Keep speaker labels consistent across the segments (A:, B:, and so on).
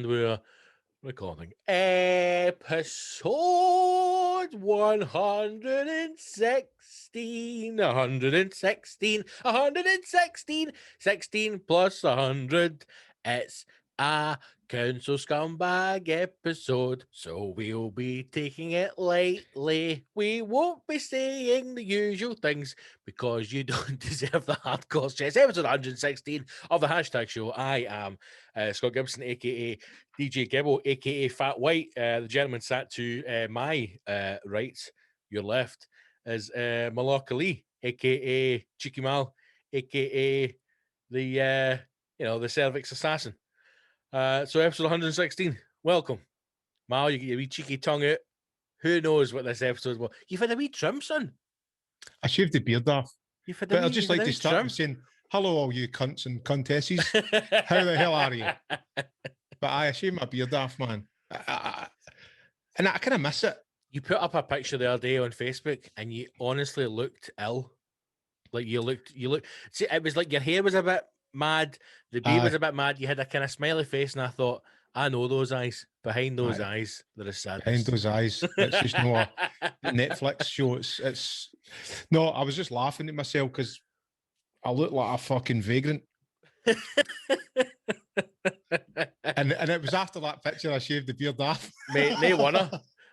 A: And we're recording episode 116, 16 plus 100. It's a council scumbag episode, so we'll be taking it lightly. We won't be saying the usual things because you don't deserve the hardcore shit. It's episode 116 of the Hashtag Show. I am Scott Gibson, aka DJ Gibbo, aka Fat White. The gentleman sat to my right, your left, is Malak Ali, aka Cheeky Mal, aka the the cervix assassin. So episode 116. Welcome, Mal. You get your wee cheeky tongue out. Who knows what this episode was? You've had a wee trim, son.
B: I shaved the beard off.
A: You've had
B: But I'd just like to start with saying, hello, all you cunts and cuntesses. How the hell are you? But I shaved my beard off, man. And I kind of miss it.
A: You put up a picture the other day on Facebook and you honestly looked ill. Like you looked, see, it was like your hair was a bit mad. The beard was a bit mad. You had a kind of smiley face. And I thought, I know those eyes. Behind those eyes, there is sadness.
B: Behind those eyes. It's just no Netflix show. It's no, I was just laughing at myself because I look like a fucking vagrant. and it was after that picture I shaved the beard off.
A: Mate, no wonder.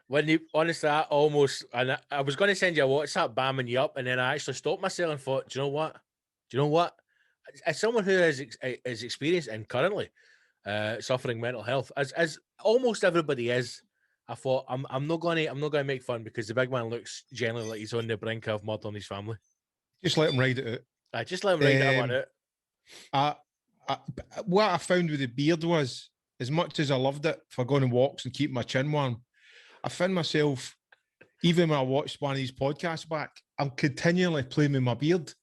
A: When you honestly, I almost, and I was going to send you a WhatsApp bamming you up, and then I actually stopped myself and thought, do you know what? As someone who is experienced and currently suffering mental health, as almost everybody is, I thought I'm not going to make fun because the big man looks generally like he's on the brink of murdering his family.
B: Just let him ride it out.
A: Just let him ride that one out.
B: What I found with the beard was, as much as I loved it for going on walks and keeping my chin warm, I found myself, even when I watched one of these podcasts back, I'm continually playing with my beard.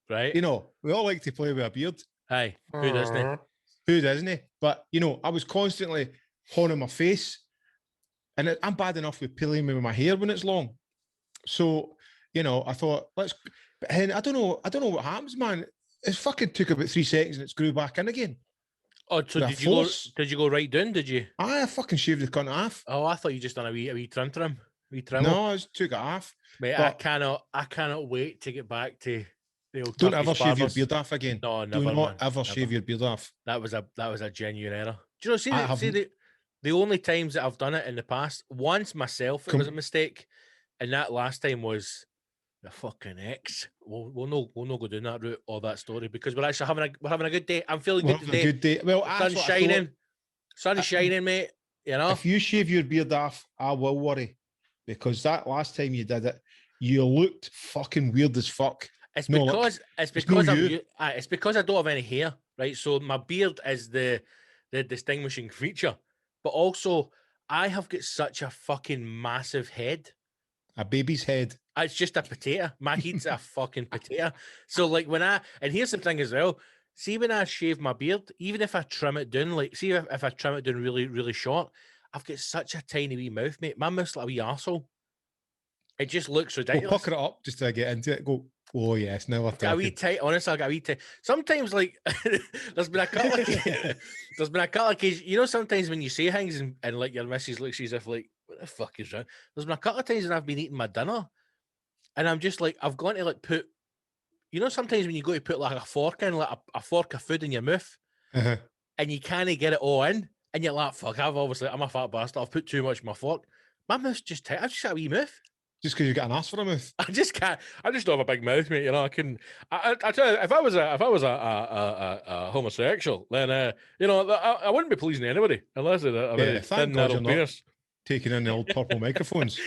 A: Right.
B: You know, we all like to play with a beard.
A: Aye. Who doesn't?
B: Who doesn't? But, you know, I was constantly honing my face. And I'm bad enough with playing with my hair when it's long. So, you know, I thought, and I don't know what happens, man. It fucking took about 3 seconds and it's grew back in again.
A: Oh, so did you go right down? Did you?
B: I fucking shaved the cunt off.
A: Oh, I thought you just done a wee trim.
B: No, I just took it off.
A: Mate, I cannot wait to get back to the old.
B: Don't ever shave your beard off again.
A: No, never.
B: Do not ever shave your beard off.
A: That was a genuine error. Do you know? See the only times that I've done it in the past, once myself it was a mistake, and that last time was the fucking ex. We'll not go down that route or that story because we're actually having a good day. I'm feeling good today.
B: A good day. Well,
A: sun's shining, mate. You know,
B: if you shave your beard off, I will worry because that last time you did it, you looked fucking weird as fuck.
A: It's because I don't have any hair, right? So my beard is the distinguishing feature, but also I have got such a fucking massive head.
B: A baby's head.
A: It's just a potato. My head's a fucking potato. So like and here's the thing as well. See, when I shave my beard, even if I trim it down, like see if I trim it down really, really short, I've got such a tiny wee mouth, mate. My mouth's like a wee arsehole. It just looks ridiculous.
B: We'll pucker it up just to get into it. Go, oh yes, now we're talking.
A: A wee tight. Honestly, I got a wee tight. Sometimes, like, there's been a couple of occasions. You know, sometimes when you say things and like your missus looks as if like, what the fuck is wrong? There's been a couple of times when I've been eating my dinner, and I'm just like, I've gone to like put. You know, sometimes when you go to put like a fork in, like a fork of food in your mouth, and you can't get it all in, and you're like, fuck, I'm a fat bastard. I've put too much in my fork. My mouth's just tight. I've just got a wee mouth.
B: Just because you got an ass for a mouth.
A: I just can't. I just don't have a big mouth, mate. You know, I couldn't. I tell you, if I was a homosexual, then you know, I wouldn't be pleasing anybody unless they're a very thin, narrow penis.
B: Taking in the old purple microphones.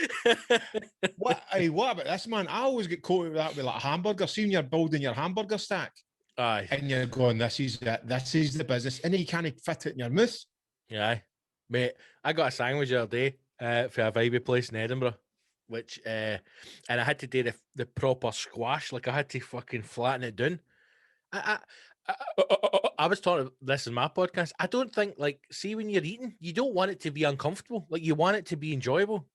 B: What about this, man? I always get quoted with that with like a hamburger. See when you're building your hamburger stack.
A: Aye.
B: And you're going, this is it. This is the business. And then you can't fit it in your mouth.
A: Yeah, mate. I got a sandwich the other day for a vibey place in Edinburgh, which and I had to do the proper squash. Like I had to fucking flatten it down. I was talking this in my podcast. I don't think, like, see, when you're eating, you don't want it to be uncomfortable. Like, you want it to be enjoyable.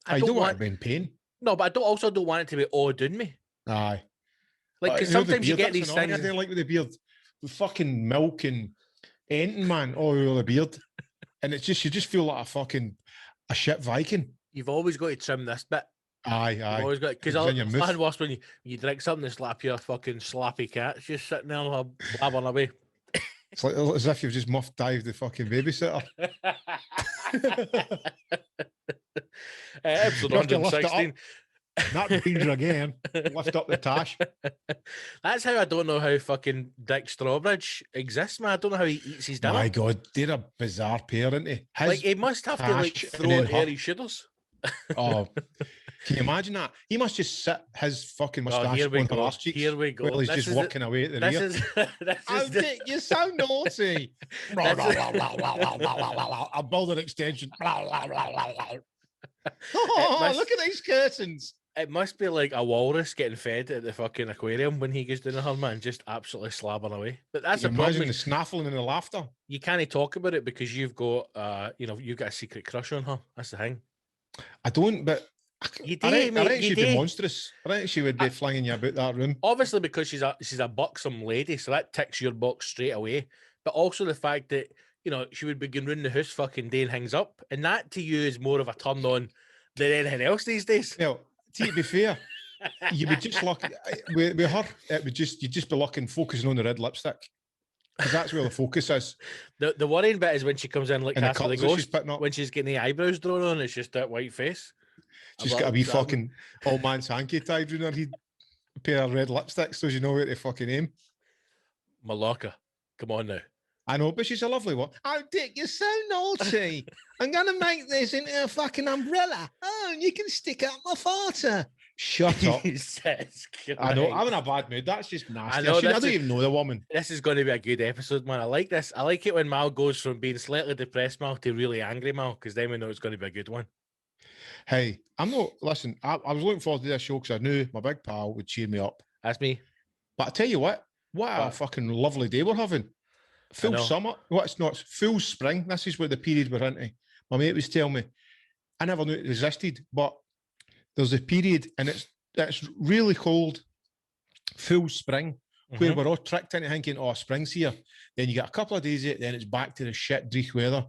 B: I don't want it to be in pain.
A: No, but I don't want it to be all doing me.
B: Aye.
A: Like, because sometimes you get these things.
B: I didn't like with the beard. With fucking milk and anything, man. Oh, the beard. and it's just you just feel like a shit Viking.
A: You've always got to trim this bit.
B: Aye,
A: You've
B: aye.
A: always got because
B: It's in your
A: it's
B: mouth.
A: far worse when you drink something and slap your fucking slappy cat. It's just sitting there blabbering away.
B: It's like as if you've just muff dived the fucking babysitter.
A: Episode
B: You have to lift it
A: 116.
B: up. Not danger again. Lift up the tash.
A: That's how I don't know how fucking Dick Strawbridge exists, man. I don't know how he eats his dinner.
B: My God, they're a bizarre pair, aren't they?
A: Like he must have to like
B: Tash and
A: throw
B: then
A: out
B: her.
A: hairy shooters.
B: Oh, can you imagine that? He must just sit his fucking mustache
A: here we
B: on her
A: go.
B: ass cheeks
A: Here we go.
B: while he's
A: This
B: just
A: is
B: working away at the
A: This
B: rear.
A: is this
B: Oh,
A: is the-
B: Dick, you sound naughty. I'll build an extension. Oh,
A: must-
B: look at these curtains.
A: It must be like a walrus getting fed at the fucking aquarium when he goes down her, man, just absolutely slabbing away. But that's
B: Can
A: the
B: you imagine
A: problem.
B: the snaffling and the laughter.
A: You can't talk about it because you've got, you've got a secret crush on her. That's the thing.
B: I don't, but
A: You
B: I
A: do,
B: think
A: mate. You
B: she'd
A: do.
B: be monstrous. I think she would be flinging you about that room.
A: Obviously, because she's a buxom lady, so that ticks your box straight away. But also the fact that she would be going round the house fucking day and hangs up, and that to you is more of a turn on than anything else these days.
B: Well, to be fair, you would just look with her. It would you'd just be looking, focusing on the red lipstick, because that's where the focus is.
A: The worrying bit is when she comes in like
B: And the
A: Castle the
B: colours that she's
A: Ghost,
B: putting up.
A: when she's getting the eyebrows drawn on, it's just that white face.
B: She's got a wee fucking old man's hanky tied around her head, a pair of red lipsticks, so you know where to fucking aim.
A: Malacca, come on now.
B: I know, but she's a lovely one. Oh, Dick, you're so naughty. I'm going to make this into a fucking umbrella. Oh, and you can stick out my farter. Shut up.
A: Jesus
B: I know,
A: Christ.
B: I'm in a bad mood. That's just nasty.
A: I know,
B: I
A: this
B: don't
A: is-
B: even know the woman.
A: This is going to be a good episode, man. I like this. I like it when Mal goes from being slightly depressed Mal to really angry Mal, because then we know it's going to be a good one.
B: Hey, I'm not, listen, I was looking forward to this show because I knew my big pal would cheer me up.
A: That's me.
B: But I tell you what a
A: What?
B: fucking lovely day we're having. Full
A: know.
B: summer. Well, it's not, it's full spring. This is what the period we're into. My mate was telling me, I never knew it resisted, but there's a period and it's really cold, full spring, where
A: Mhm.
B: we're all tricked into thinking, oh, spring's here. Then you get a couple of days of it, then it's back to the shit dreich weather.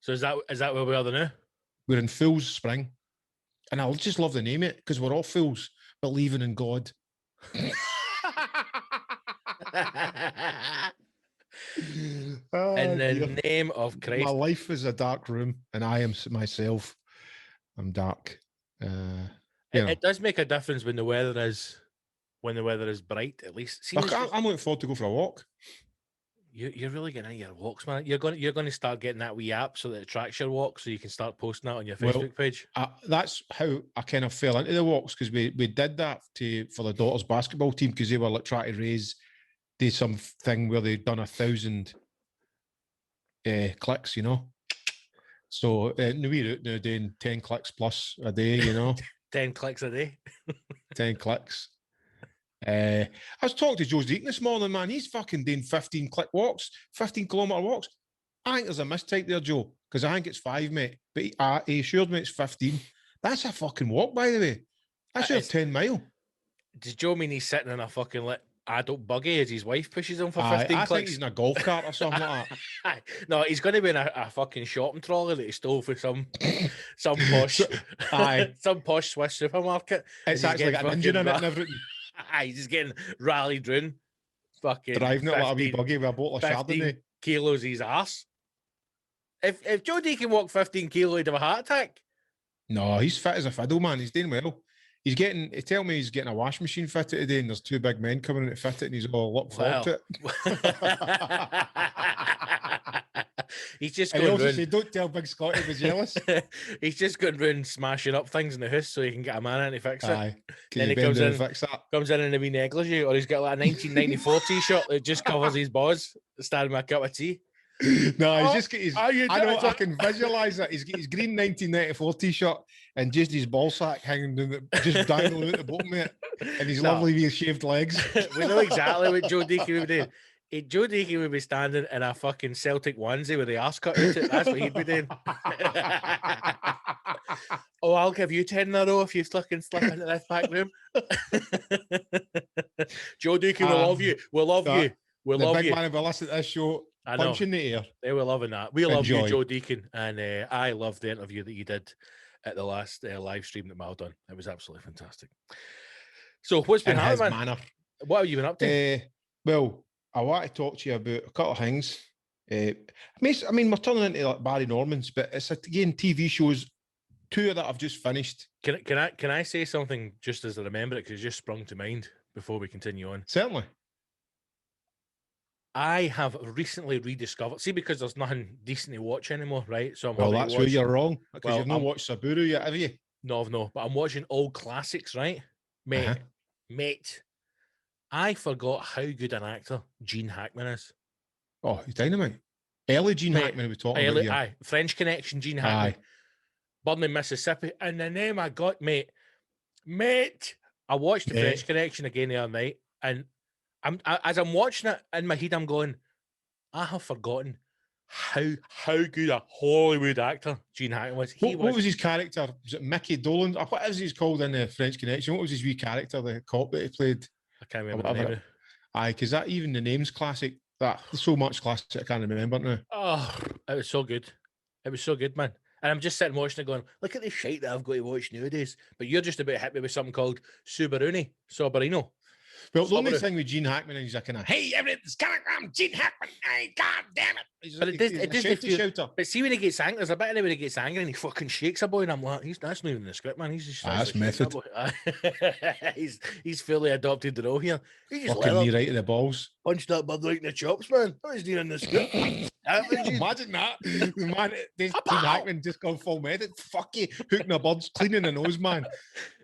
A: So is that where we are now?
B: We're in fool's spring. And I just love the name of it because we're all fools believing in God. Oh,
A: In the
B: dear.
A: name of
B: My
A: Christ.
B: life is a dark room, and I am myself. I'm dark.
A: It,
B: you know.
A: it does make a difference when the weather is bright, at least. See,
B: Look,
A: this-
B: I'm looking forward to go for a walk.
A: you're really getting into your walks, man. You're going to start getting that wee app so that it tracks your walk, so you can start posting that on your
B: Well,
A: Facebook page.
B: That's how I kind of fell into the walks because we did that for the daughters' basketball team because they were like trying to do something where they'd done 1,000 clicks, you know. So we're out now doing 10 clicks plus a day, you know,
A: 10 clicks a day.
B: 10 clicks. I was talking to Joe Deacon this morning, man. He's fucking doing 15 click walks, 15 kilometre walks. I think there's a mistype there, Joe, because I think it's 5, mate. But he assured me it's 15. That's a fucking walk, by the way. That's your
A: It's-
B: 10 mile.
A: Does Joe mean he's sitting in a fucking adult buggy as his wife pushes him for
B: I
A: 15
B: think
A: clicks?
B: he's in a golf cart or something like that.
A: No, he's going to be in a fucking shopping trolley that he stole from some posh,
B: Aye.
A: some posh Swiss supermarket.
B: It's
A: he's
B: actually got an
A: getting
B: engine in it
A: fucking
B: and everything.
A: He's just getting rallied round. Fucking
B: Driving it like a wee
A: 15
B: buggy with a bottle of
A: 15
B: Chardonnay.
A: kilos his ass. If Joe D can walk 15 kilo, he'd have a heart attack.
B: No, he's fit as a fiddle, man. He's doing well. He tell me he's getting a wash machine fitted today and there's 2 big men coming in to fit it and he's all up forward to it.
A: He's just
B: And he
A: going
B: also
A: round.
B: said, don't tell Big Scotty he was jealous.
A: He's just going round smashing up things in the house so he can get a man in to fix it.
B: Aye. Can
A: Then
B: you
A: he
B: bend
A: comes
B: down
A: in-
B: and fix that?
A: Comes in a wee negligee, or he's got like a 1994 t-shirt that just covers his balls, standing with a cup of tea.
B: No, he's
A: Oh,
B: just got his.
A: are you
B: I know.
A: doing
B: I can visualize it. He's got his green 1994 t-shirt and just his ball sack hanging down, just dangling out the bottom of it, and his
A: No.
B: lovely wee shaved legs.
A: We know exactly what Joe Deakin would do. Joe Deakin would be standing in a fucking Celtic onesie with the arse cut out. That's what he'd be doing. Oh, I'll give you 10 in a row if you fucking slip into this back room. Joe Deakin will love you. We'll love
B: that-
A: you. We'll
B: The
A: love
B: big
A: you.
B: man, if I listen to this show,
A: I know.
B: Punch in the air.
A: They were loving that. We love
B: Enjoy.
A: you, Joe Deacon, and I loved the interview that you did at the last live stream that Mal done. It was absolutely fantastic. So, what's been
B: In his
A: happening, man?
B: manner.
A: What have you been up to?
B: Well, I want to talk to you about a couple of things. I mean, we're turning into like Barry Normans, but it's again TV shows. Two that I've just finished.
A: Can I say something just as I remember it, because it just sprung to mind before we continue on?
B: Certainly.
A: I have recently rediscovered, see, because there's nothing decent to watch anymore, right? So
B: Well, that's where you're wrong, because you've not
A: I'm,
B: watched Saburu yet, have you?
A: No, but I'm watching old classics, right? Mate, I forgot how good an actor Gene Hackman is.
B: Oh, he's dynamite. Early Gene Hackman we're talking about here.
A: Aye, French Connection, Gene Hackman.
B: Aye.
A: Burning Mississippi, and the name I got, mate. I watched the French Connection again the other night, and as I'm watching it in my head, I'm going, I have forgotten how good a Hollywood actor Gene Hackman was.
B: What was his character? Was it Mickey Dolan? What is he called in the French Connection? What was his wee character, the cop that he played?
A: I can't remember the name.
B: Aye, because that even the name's classic. That so much classic I can't remember now.
A: Oh, it was so good. It was so good, man. And I'm just sitting watching it going, look at the shite that I've got to watch nowadays. But you're just about hit me with something called Soberino.
B: Well, the only thing with Gene Hackman is I kind of, hey, everything's coming from Gene Hackman. Hey, God damn it.
A: But it does. But see, when he gets angry, there's a bit in it when he gets angry and he fucking shakes a boy, and I'm like, that's not even the script, man. He's just
B: that's method.
A: he's fully adopted the role here.
B: He just fucking knee right to the balls.
A: Punch that bud right in the chops, man. That was near in the script.
B: Imagine that. Man, Gene Hackman just gone full method. Fuck you, hooking the birds, cleaning the nose, man. And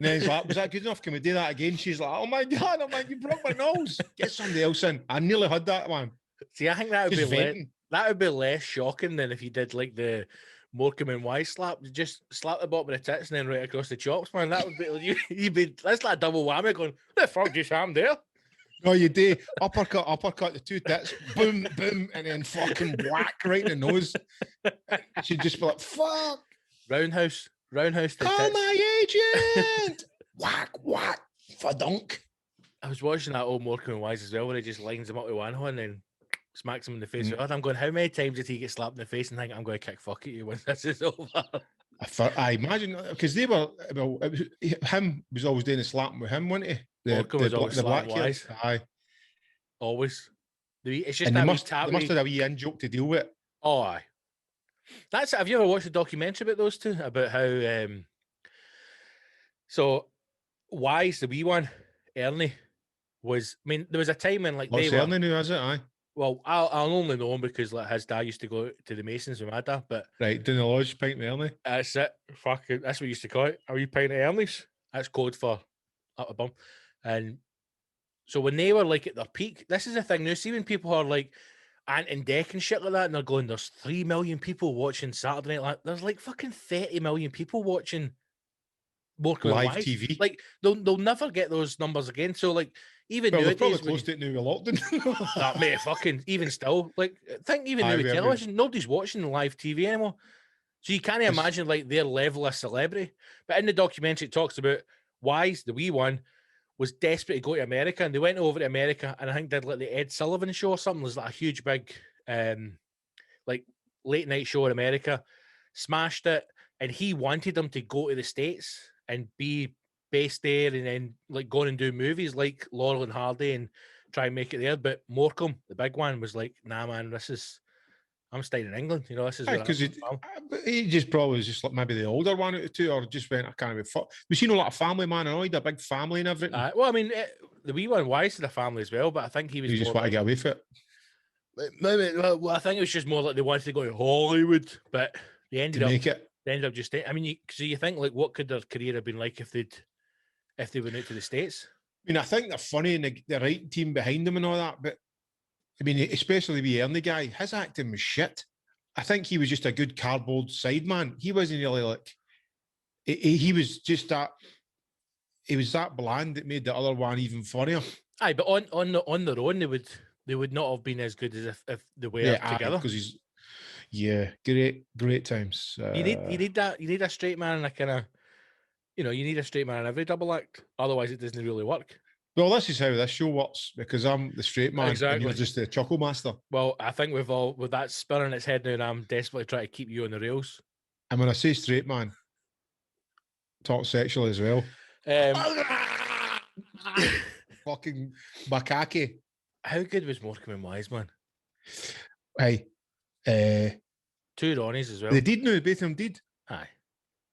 B: then he's like, was that good enough? Can we do that again? She's like, oh my God, I'm like, you broke my nose. Get somebody else in. I nearly had that one.
A: See, I think that would be less shocking than if you did like the Morecambe and Wise slap. You just slap the bottom of the tits and then right across the chops, man. That would be you'd be that's like a double whammy going, what the fuck just happened there?
B: No, you do. Uppercut, the two tits, boom, boom, and then fucking whack right in the nose. She'd just be like, fuck.
A: Roundhouse.
B: Call my agent. whack, for dunk.
A: I was watching that old Morecambe and Wise as well, where he just lines him up with one hand and then smacks him in the face with the other. I'm going, how many times did he get slapped in the face and think, I'm going to kick fuck at you when this is over?
B: I imagine, because they were, him was always doing the slapping with him, wasn't he?
A: The black Wise.
B: Aye.
A: Always. It's just
B: and
A: that
B: they must have a wee in-joke to deal with.
A: Oh, aye. That's it. Have you ever watched a documentary about those two? About how so Wise, the wee one, Ernie, was, I mean, there was a time when like
B: What's
A: they were
B: Ernie now, is it? Aye.
A: Well, I'll only know him because like his dad used to go to the Masons with my dad, but
B: right, doing the lodge pint with Ernie.
A: That's it. Fucking that's what we used to call it. Are you pint of Ernie's? That's code for up a bum. And so when they were like at their peak, this is the thing now. See when people are like Ant and Dec and shit like that, and they're going, there's 3 million people watching Saturday Night Live. There's like fucking 30 million people watching Morecambe
B: live
A: Wise.
B: TV.
A: Like they'll never get those numbers again. So like even
B: well,
A: nowadays,
B: they're probably close to it now with lockdown.
A: That mate, fucking even still, like think even now with television, nobody's watching live TV anymore. So you can't imagine like their level of celebrity. But in the documentary, it talks about Wise, the wee one, was desperate to go to America, and they went over to America, and I think did like the Ed Sullivan show or something. It was like a huge big, like late night show in America. Smashed it, and he wanted them to go to the States and be based there, and then like go and do movies like Laurel and Hardy and try and make it there. But Morecambe, the big one, was like, nah, man, I'm staying in England. You know, this is
B: because he just probably was just like maybe the older one out of the two, or just went, I can't be fuck. We've seen a lot of family, man, and all. He had a big family and everything.
A: Well, I mean, the wee one, Wise had a family as well, but I think he
B: just want to get away from it.
A: Maybe, well, I think it was just more like they wanted to go to Hollywood, but they ended up just staying. I mean, so you think like, what could their career have been like if they went out to the States?
B: I mean, I think they're funny and the right team behind them and all that, but I mean, especially the Ernie guy, his acting was shit. I think he was just a good cardboard sideman. He wasn't really like, he was just that, he was that bland that made the other one even funnier.
A: Aye, but on their own, they would not have been as good as if they were together.
B: Because great times.
A: You need a straight man and a kind of, you need a straight man in every double act. Otherwise, it doesn't really work.
B: Well, this is how this show works because I'm the straight man and
A: Exactly.
B: you're just the chuckle master.
A: Well, I think with that spinning its head now, and I'm desperately trying to keep you on the rails.
B: And when I say straight man, talk sexual as well. Fucking macaque.
A: How good was Morecambe and Wise, man?
B: Hey,
A: 2 Ronnies as well.
B: they did know, both of them did.
A: Aye.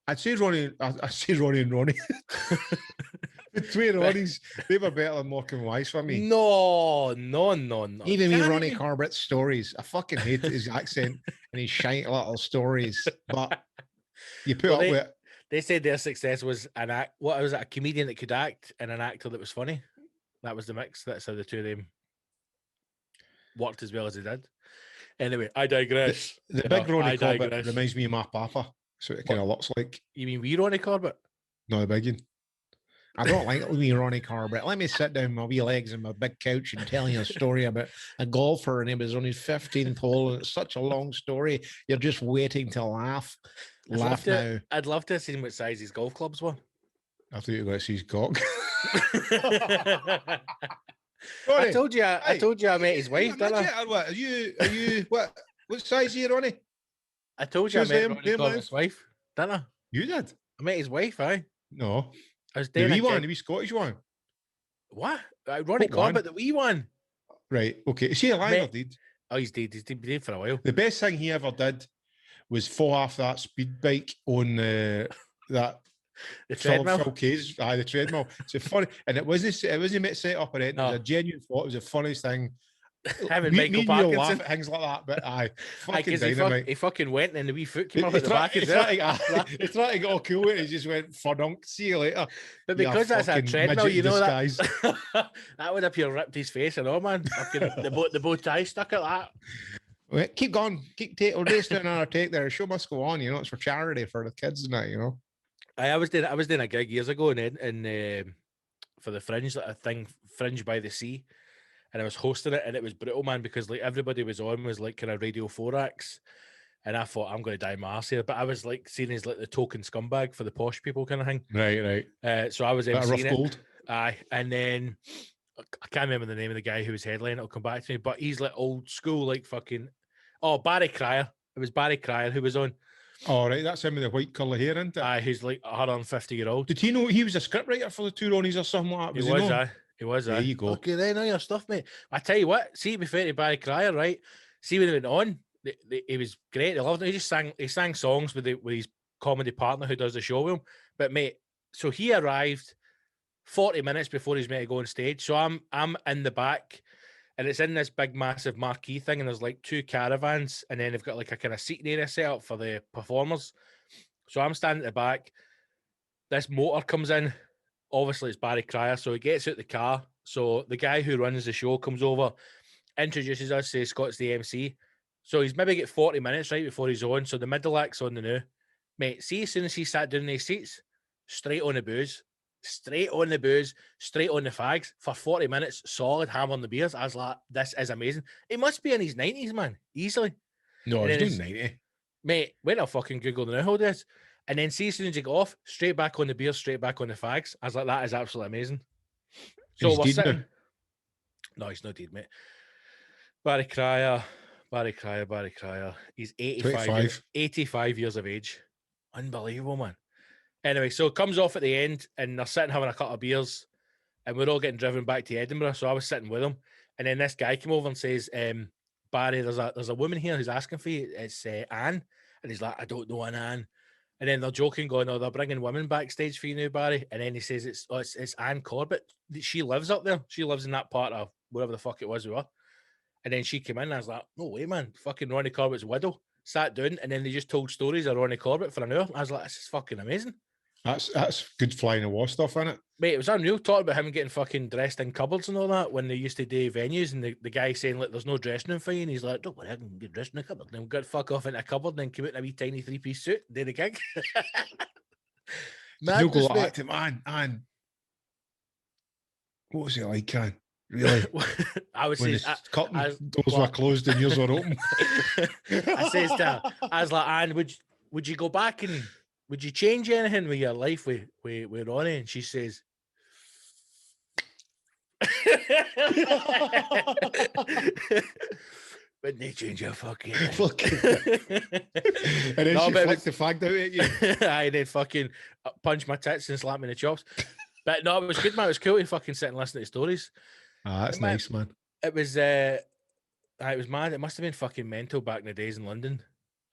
B: I'd say Ronnie and Ronnie. The two Ronnies, they were better than Morecambe and Wise for me.
A: No.
B: Even me, Ronnie Corbett's stories. I fucking hate his accent and his shiny little stories. But you put up with it.
A: They said their success was an act. What was it? A comedian that could act and an actor that was funny. That was the mix. That's how the two of them worked as well as they did. Anyway, I digress.
B: The big Ronnie Corbett reminds me of my papa. So it kind of looks like.
A: You mean wee Ronnie Corbett?
B: No, the big one. I don't like wee Ronnie Corbett. Let me sit down my wee legs on my big couch and tell you a story about a golfer and he was on his 15th hole and it's such a long story. You're just waiting to laugh. Laugh now.
A: I'd love to have seen what size his golf clubs were.
B: I thought you were going to see his cock.
A: I told you I met his wife, didn't I?
B: What are you what size are you, Ronnie?
A: I told you I met Ronnie Corbett's wife, didn't I?
B: You did?
A: I met his wife, aye.
B: No.
A: I was
B: the wee one, the wee Scottish one.
A: What? Ronnie Corbett, the wee one.
B: Right, okay. Is he alive or dead?
A: Oh, he's dead. He's been dead for a while.
B: The best thing he ever did was fall off that speed bike on that
A: the treadmill.
B: The treadmill. It's funny, and it wasn't set up or anything. No. It was a genuine thought. It was the funniest thing.
A: Him and Michael Parkinson
B: laugh at things like that, but fucking dynamite.
A: He fucking went and the wee foot came up at the back as well.
B: He's trying to get all cool and he just went fudunk. See you later.
A: But because that's a treadmill, you know that that would appear ripped his face and all, man. the bow tie stuck at that.
B: Well, keep going. We'll just do another take there. The show must go on. You know, it's for charity for the kids and that. You know.
A: I was doing a gig years ago in for the Fringe, like a thing, Fringe by the Sea. And I was hosting it, and it was brutal, man, because like everybody was on was like kind of Radio 4 acts, and I thought I'm going to die my arse here, but I was like seen as like the token scumbag for the posh people kind of thing.
B: Right.
A: So I was emceeing it.
B: Gold.
A: Aye, and then I can't remember the name of the guy who was headlining. It'll come back to me, but he's like old school, like fucking. Oh, Barry Cryer. It was Barry Cryer who was on.
B: Oh, right, that's him with the white colour hair, isn't it?
A: Aye, who's like 150-year-old.
B: Did he know he was a scriptwriter for the two Ronnies or something like that?
A: He was.
B: There you go.
A: Okay, then all your stuff, mate. I tell you what, see, to be fair to Barry Cryer, right? See when he went on, he was great. They loved it. He sang songs with his comedy partner who does the show with him. But mate, so he arrived 40 minutes before he's meant to go on stage. So I'm in the back, and it's in this big, massive marquee thing, and there's like 2 caravans, and then they've got like a kind of seating area set up for the performers. So I'm standing at the back. This motor comes in. Obviously, it's Barry Cryer, so he gets out the car. So the guy who runs the show comes over, introduces us, says Scott's the MC. So he's maybe get 40 minutes right before he's on. So the middle act's on the new. Mate, see, as soon as he sat down in these seats, straight on the booze, straight on the fags for 40 minutes, solid ham on the beers. I was like, this is amazing. He must be in his 90s, man, easily.
B: No, he's doing 90.
A: Mate, wait a fucking Google now, hold this. And then see, as soon as you get off, straight back on the beer, straight back on the fags. I was like, that is absolutely amazing. So we're sitting. No, he's not dead, mate. Barry Cryer. He's 85 years of age. Unbelievable, man. Anyway, so it comes off at the end, and they're sitting having a couple of beers, and we're all getting driven back to Edinburgh. So I was sitting with him, and then this guy came over and says, Barry, there's a woman here who's asking for you. It's Anne. And he's like, I don't know an Anne. And then they're joking, going, "Oh, they're bringing women backstage for you now, Barry." And then he says, "It's Anne Corbett. She lives up there. She lives in that part of whatever the fuck it was we were." And then she came in, and I was like, "No way, man! Fucking Ronnie Corbett's widow." Sat down, and then they just told stories of Ronnie Corbett for an hour. I was like, "This is fucking amazing."
B: That's good flying the wall stuff, isn't it?
A: Mate, it was unreal. Talking about him getting fucking dressed in cupboards and all that when they used to do venues, and the guy saying, like, there's no dressing room for you, and he's like, don't worry, I can get dressed in a cupboard. And then got fuck off into a cupboard and then come out in a wee tiny 3-piece suit, do the gig.
B: Man, go like to man. What was it like, Can? Really?
A: I would say
B: doors were closed and yours were open.
A: I says to her, I was like, Anne, would you go back and would you change anything with your life with Ronnie? And she says, When they change your fucking
B: Fucking and then
A: No,
B: she
A: but it
B: flicked the flag out at you.
A: I then fucking punch my tits and slap me in the chops. But no, it was good, man. It was cool to fucking sit and listen to stories.
B: Ah, that's
A: Man,
B: nice, man.
A: it was mad. It must have been fucking mental back in the days in London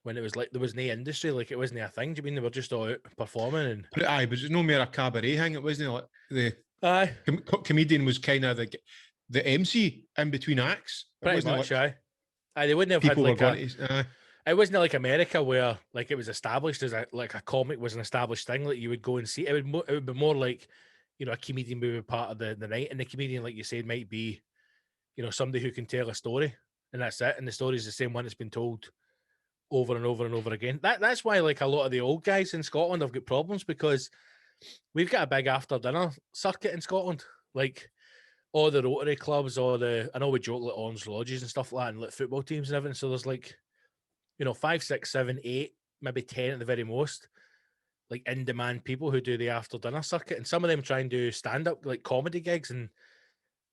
A: when it was like there was no industry, like it wasn't a thing. Do you mean they were just all out performing and
B: But aye, but it's no more a cabaret thing. It wasn't like the
A: aye,
B: comedian was kind of the MC in between acts. It
A: pretty
B: wasn't
A: much
B: like
A: aye. They wouldn't have had
B: people were
A: like
B: going to.
A: it wasn't like America where like it was established as a comic was an established thing. Like you would go and see it would be more like, you know, a comedian would be part of the night, and the comedian, like you said, might be, you know, somebody who can tell a story, and that's it. And the story is the same one that's been told over and over and over again. That's why like a lot of the old guys in Scotland have got problems, because we've got a big after dinner circuit in Scotland. Like all the Rotary clubs, I know we joke like Orange Lodges and stuff like that, and like football teams and everything. So there's like, you know, 5, 6, 7, 8, maybe 10 at the very most, like in-demand people who do the after dinner circuit, and some of them try and do stand-up like comedy gigs, and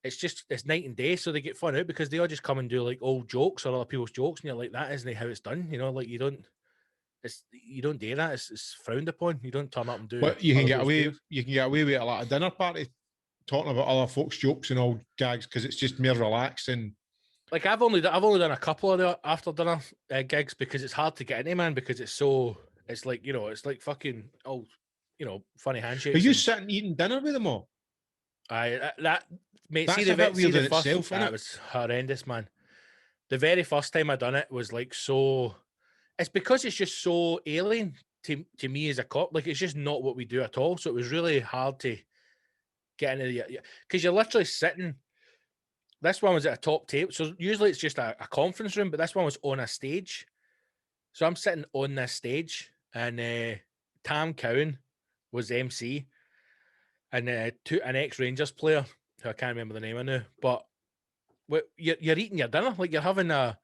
A: it's night and day. So they get fun out because they all just come and do like old jokes or other people's jokes, and you're like, that isn't how it's done, you know, like you don't do that. It's frowned upon. You don't turn up and do
B: But you can
A: other
B: get
A: people's
B: away.
A: jokes.
B: You can get away with a lot of dinner party talking about other folks' jokes and old gags because it's just more relaxed and.
A: Like I've only done a couple of the after dinner gigs because it's hard to get into, man, because it's like, you know, it's like fucking old, you know, funny handshakes.
B: Are you sitting eating dinner with them all?
A: That mate,
B: That's
A: see
B: a bit
A: see
B: weird
A: the
B: in
A: first,
B: itself, isn't
A: that
B: it?
A: was horrendous, man. The very first time I done it was like so. It's because it's just so alien to me as a cop. Like it's just not what we do at all. So it was really hard to get into the, because you're literally sitting. This one was at a top table. So usually it's just a conference room, but this one was on a stage. So I'm sitting on this stage, and Tam Cowan was MC, and an ex-Rangers player who I can't remember the name of now, but you're eating your dinner, like you're having a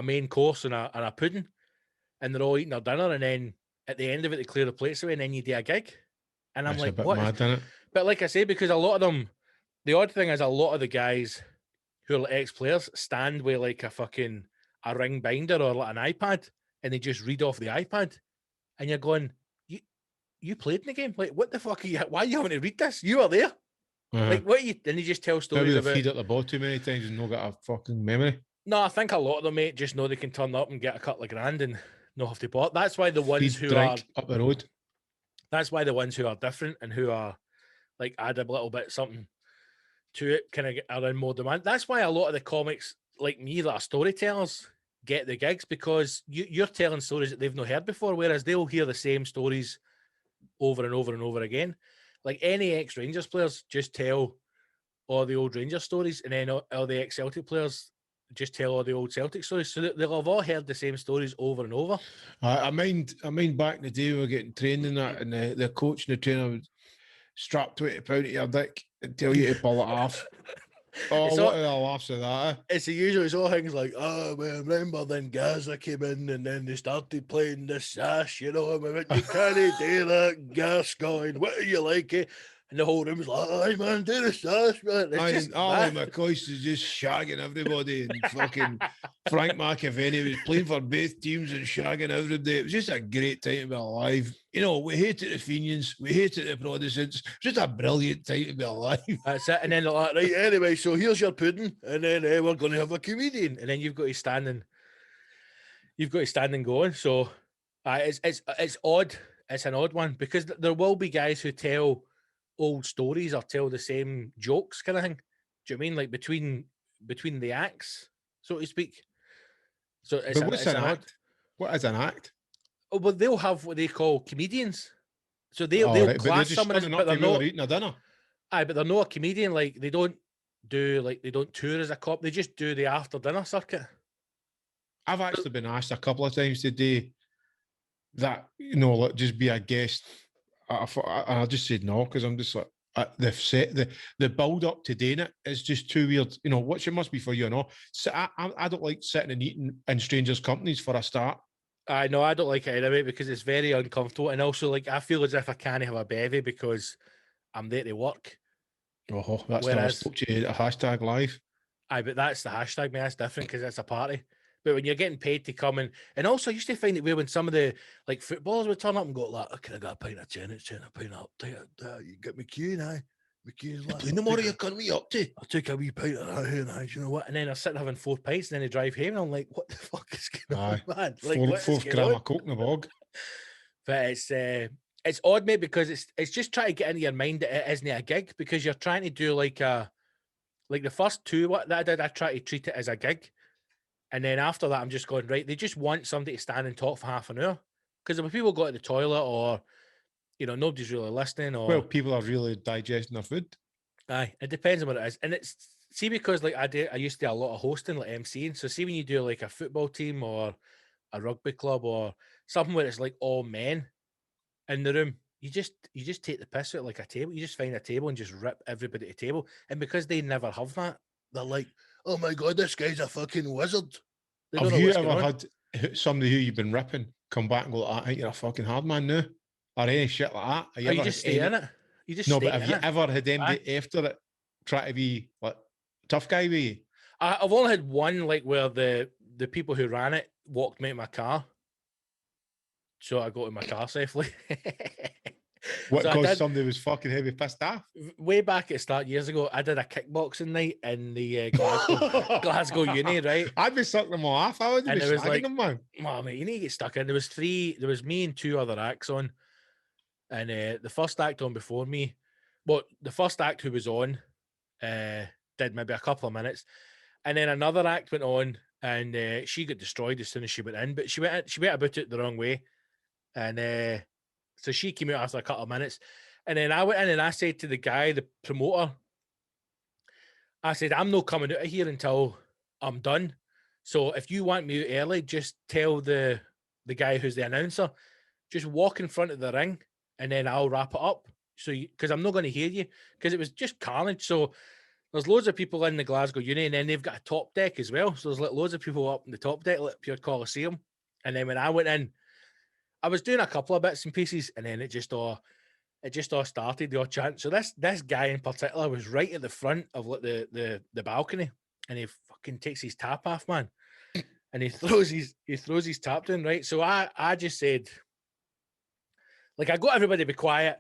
A: main course and a pudding, and they're all eating their dinner, and then at the end of it they clear the plates away, and then you do a gig, and I'm
B: That's a
A: like,
B: bit
A: what?
B: mad, isn't it?
A: But like I say, because a lot of them, the odd thing is a lot of the guys who are like ex-players stand with like a ring binder or like an iPad, and they just read off the iPad, and you're going, you played in the game, like what the fuck are you? Why are you having to read this? You were there. Like what you? And they just tell stories
B: Maybe
A: about.
B: they feed at the ball too many times and not got a fucking memory.
A: No, I think a lot of them, mate, just know they can turn up and get a couple of grand and not have to bought. That's why the ones
B: Feed,
A: who are.
B: drink up the road.
A: That's why the ones who are different and who are like add a little bit something to it, kind of are in more demand. That's why a lot of the comics like me that are storytellers get the gigs, because you're telling stories that they've not heard before, whereas they'll hear the same stories over and over and over again. Like any ex-Rangers players just tell all the old Rangers stories, and then all the ex-Celtic players just tell all the old Celtic stories. So they'll have all heard the same stories over and over.
B: I mind back in the day we were getting trained in that, and the coach and the trainer would strap £20 to your dick and tell you to pull it off. Oh, what are the laughs of that?
A: It's the usual. It's all things like, oh, well, remember then Gaza came in and then they started playing the sash, you know, and we went, you can't do that, Gascoigne, what are you like? And the whole room was like, aye, man, do the sash, man. It's just
B: Ali McCoist is just shagging everybody, and fucking Frank McAvenny was playing for both teams and shagging everybody. It was just a great time to be alive. You know, we hated the Fenians, we hated the Protestants. Just a brilliant time to be alive.
A: That's it. And then they're like, right, anyway, so here's your pudding, and then we're going to have a comedian, and then you've got to stand and going. So it's odd. It's an odd one, because there will be guys who tell old stories or tell the same jokes, kind of thing. Do you mean like between the acts, so to speak? So
B: But what's an act? What is an act?
A: Oh, but they'll have what they call comedians. So they'll
B: right,
A: class someone as, but they're not
B: eating a dinner.
A: Aye, but they're not a comedian. Like they don't tour as a cop. They just do the after dinner circuit.
B: I've actually been asked a couple of times today that, you know, like, just be a guest. And I just said no, because I'm just like, they've set the build up to doing it is just too weird. You know, which it must be for you, know. So I don't like sitting and eating in strangers' companies for a start.
A: I know, I don't like it anyway, because it's very uncomfortable, and also like I feel as if I can't have a bevy because I'm there to work.
B: Oh, that's never
A: Whereas,
B: spoke to you at hashtag live.
A: but that's the hashtag, man. That's different because it's a party. But when you're getting paid to come in, and also I used to find it weird when some of the like footballers would turn up and go like, "Oh, can I get a pint of gin? It's a pint up. You get me queuing, aye. McKee's like,
B: Play no more of your cunt me up to.
A: I'll take a wee pint of that here, now. You know what? And then they're sitting having 4 pints, and then they drive home, and I'm like, what the fuck is going
B: Aye.
A: on, man? Like,
B: Four,
A: what is
B: fourth
A: going
B: gram
A: on?
B: of coke in the bog.
A: But it's odd, mate, because it's just trying to get into your mind that it isn't a gig, because you're trying to do like the first two that I did, I try to treat it as a gig. And then after that, I'm just going, right, they just want somebody to stand and talk for half an hour. Because if people go to the toilet or, nobody's really listening or...
B: Well, people are really digesting their food.
A: Aye, it depends on what it is. And it's, see, because like I used to do a lot of hosting, like MCing. So see when you do like a football team or a rugby club or something where it's like all men in the room, you just take the piss out like a table. You just find a table and just rip everybody to the table. And because they never have that, they're like, oh my God, this guy's a fucking wizard. They don't
B: Have
A: know
B: you
A: what's
B: ever
A: going on.
B: had somebody who you've been ripping come back and go, I think you're a fucking hard man now? Or any shit like that? Have
A: Or you
B: ever
A: just
B: had
A: stay
B: any...
A: in it. You just
B: No,
A: stay
B: but
A: in
B: have you
A: it.
B: ever had
A: Aye.
B: anybody after it try to be like tough guy with you?
A: I've only had one, like, where the people who ran it walked me to my car. So I got in my car safely.
B: What,
A: So I
B: because
A: did,
B: somebody was fucking heavy pissed off?
A: way back at start years ago, I did a kickboxing night in the Glasgow Uni, right?
B: I'd be sucking them all off. I would be
A: And it was
B: slagging
A: like,
B: them, man.
A: oh, mate, you need to get stuck in. There was me and two other acts on. And the first act on before me, well, the first act who was on did maybe a couple of minutes. And then another act went on, and she got destroyed as soon as she went in. But she went about it the wrong way. And so she came out after a couple of minutes. And then I went in and I said to the guy, the promoter, I said, I'm not coming out of here until I'm done. So if you want me out early, just tell the guy who's the announcer, just walk in front of the ring and then I'll wrap it up. So, because I'm not going to hear you, because it was just carnage. So there's loads of people in the Glasgow Uni, and then they've got a top deck as well. So there's like loads of people up in the top deck, like pure Coliseum. And then when I went in, I was doing a couple of bits and pieces, and then it just all started, the odd chant. So this guy in particular was right at the front of like the balcony, and he fucking takes his tap off, man, and he throws his tap down, right. So I just said, like, I got everybody to be quiet,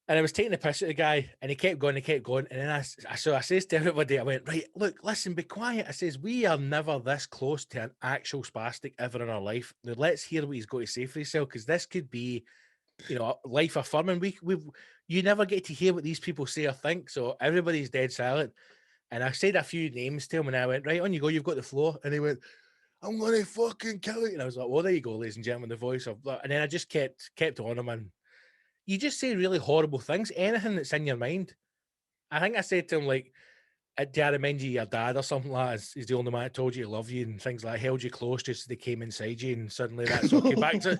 A: and I was taking the piss at the guy, and he kept going, and then I says to everybody, I went, right, look, listen, be quiet. I says, we are never this close to an actual spastic ever in our life. Now let's hear what he's got to say for himself, because this could be, life affirming. You never get to hear what these people say or think, so everybody's dead silent. And I said a few names to him, and I went, right, on you go, you've got the floor. And he went, I'm gonna fucking kill you. And I was like, well, there you go, ladies and gentlemen, the voice of that. And then I just kept on him, and you just say really horrible things, anything that's in your mind. I think I said to him, like, do I remind you of your dad or something like that? He's the only man that told you to love you and things like that, held you close just as they came inside you, and suddenly that's what came back to.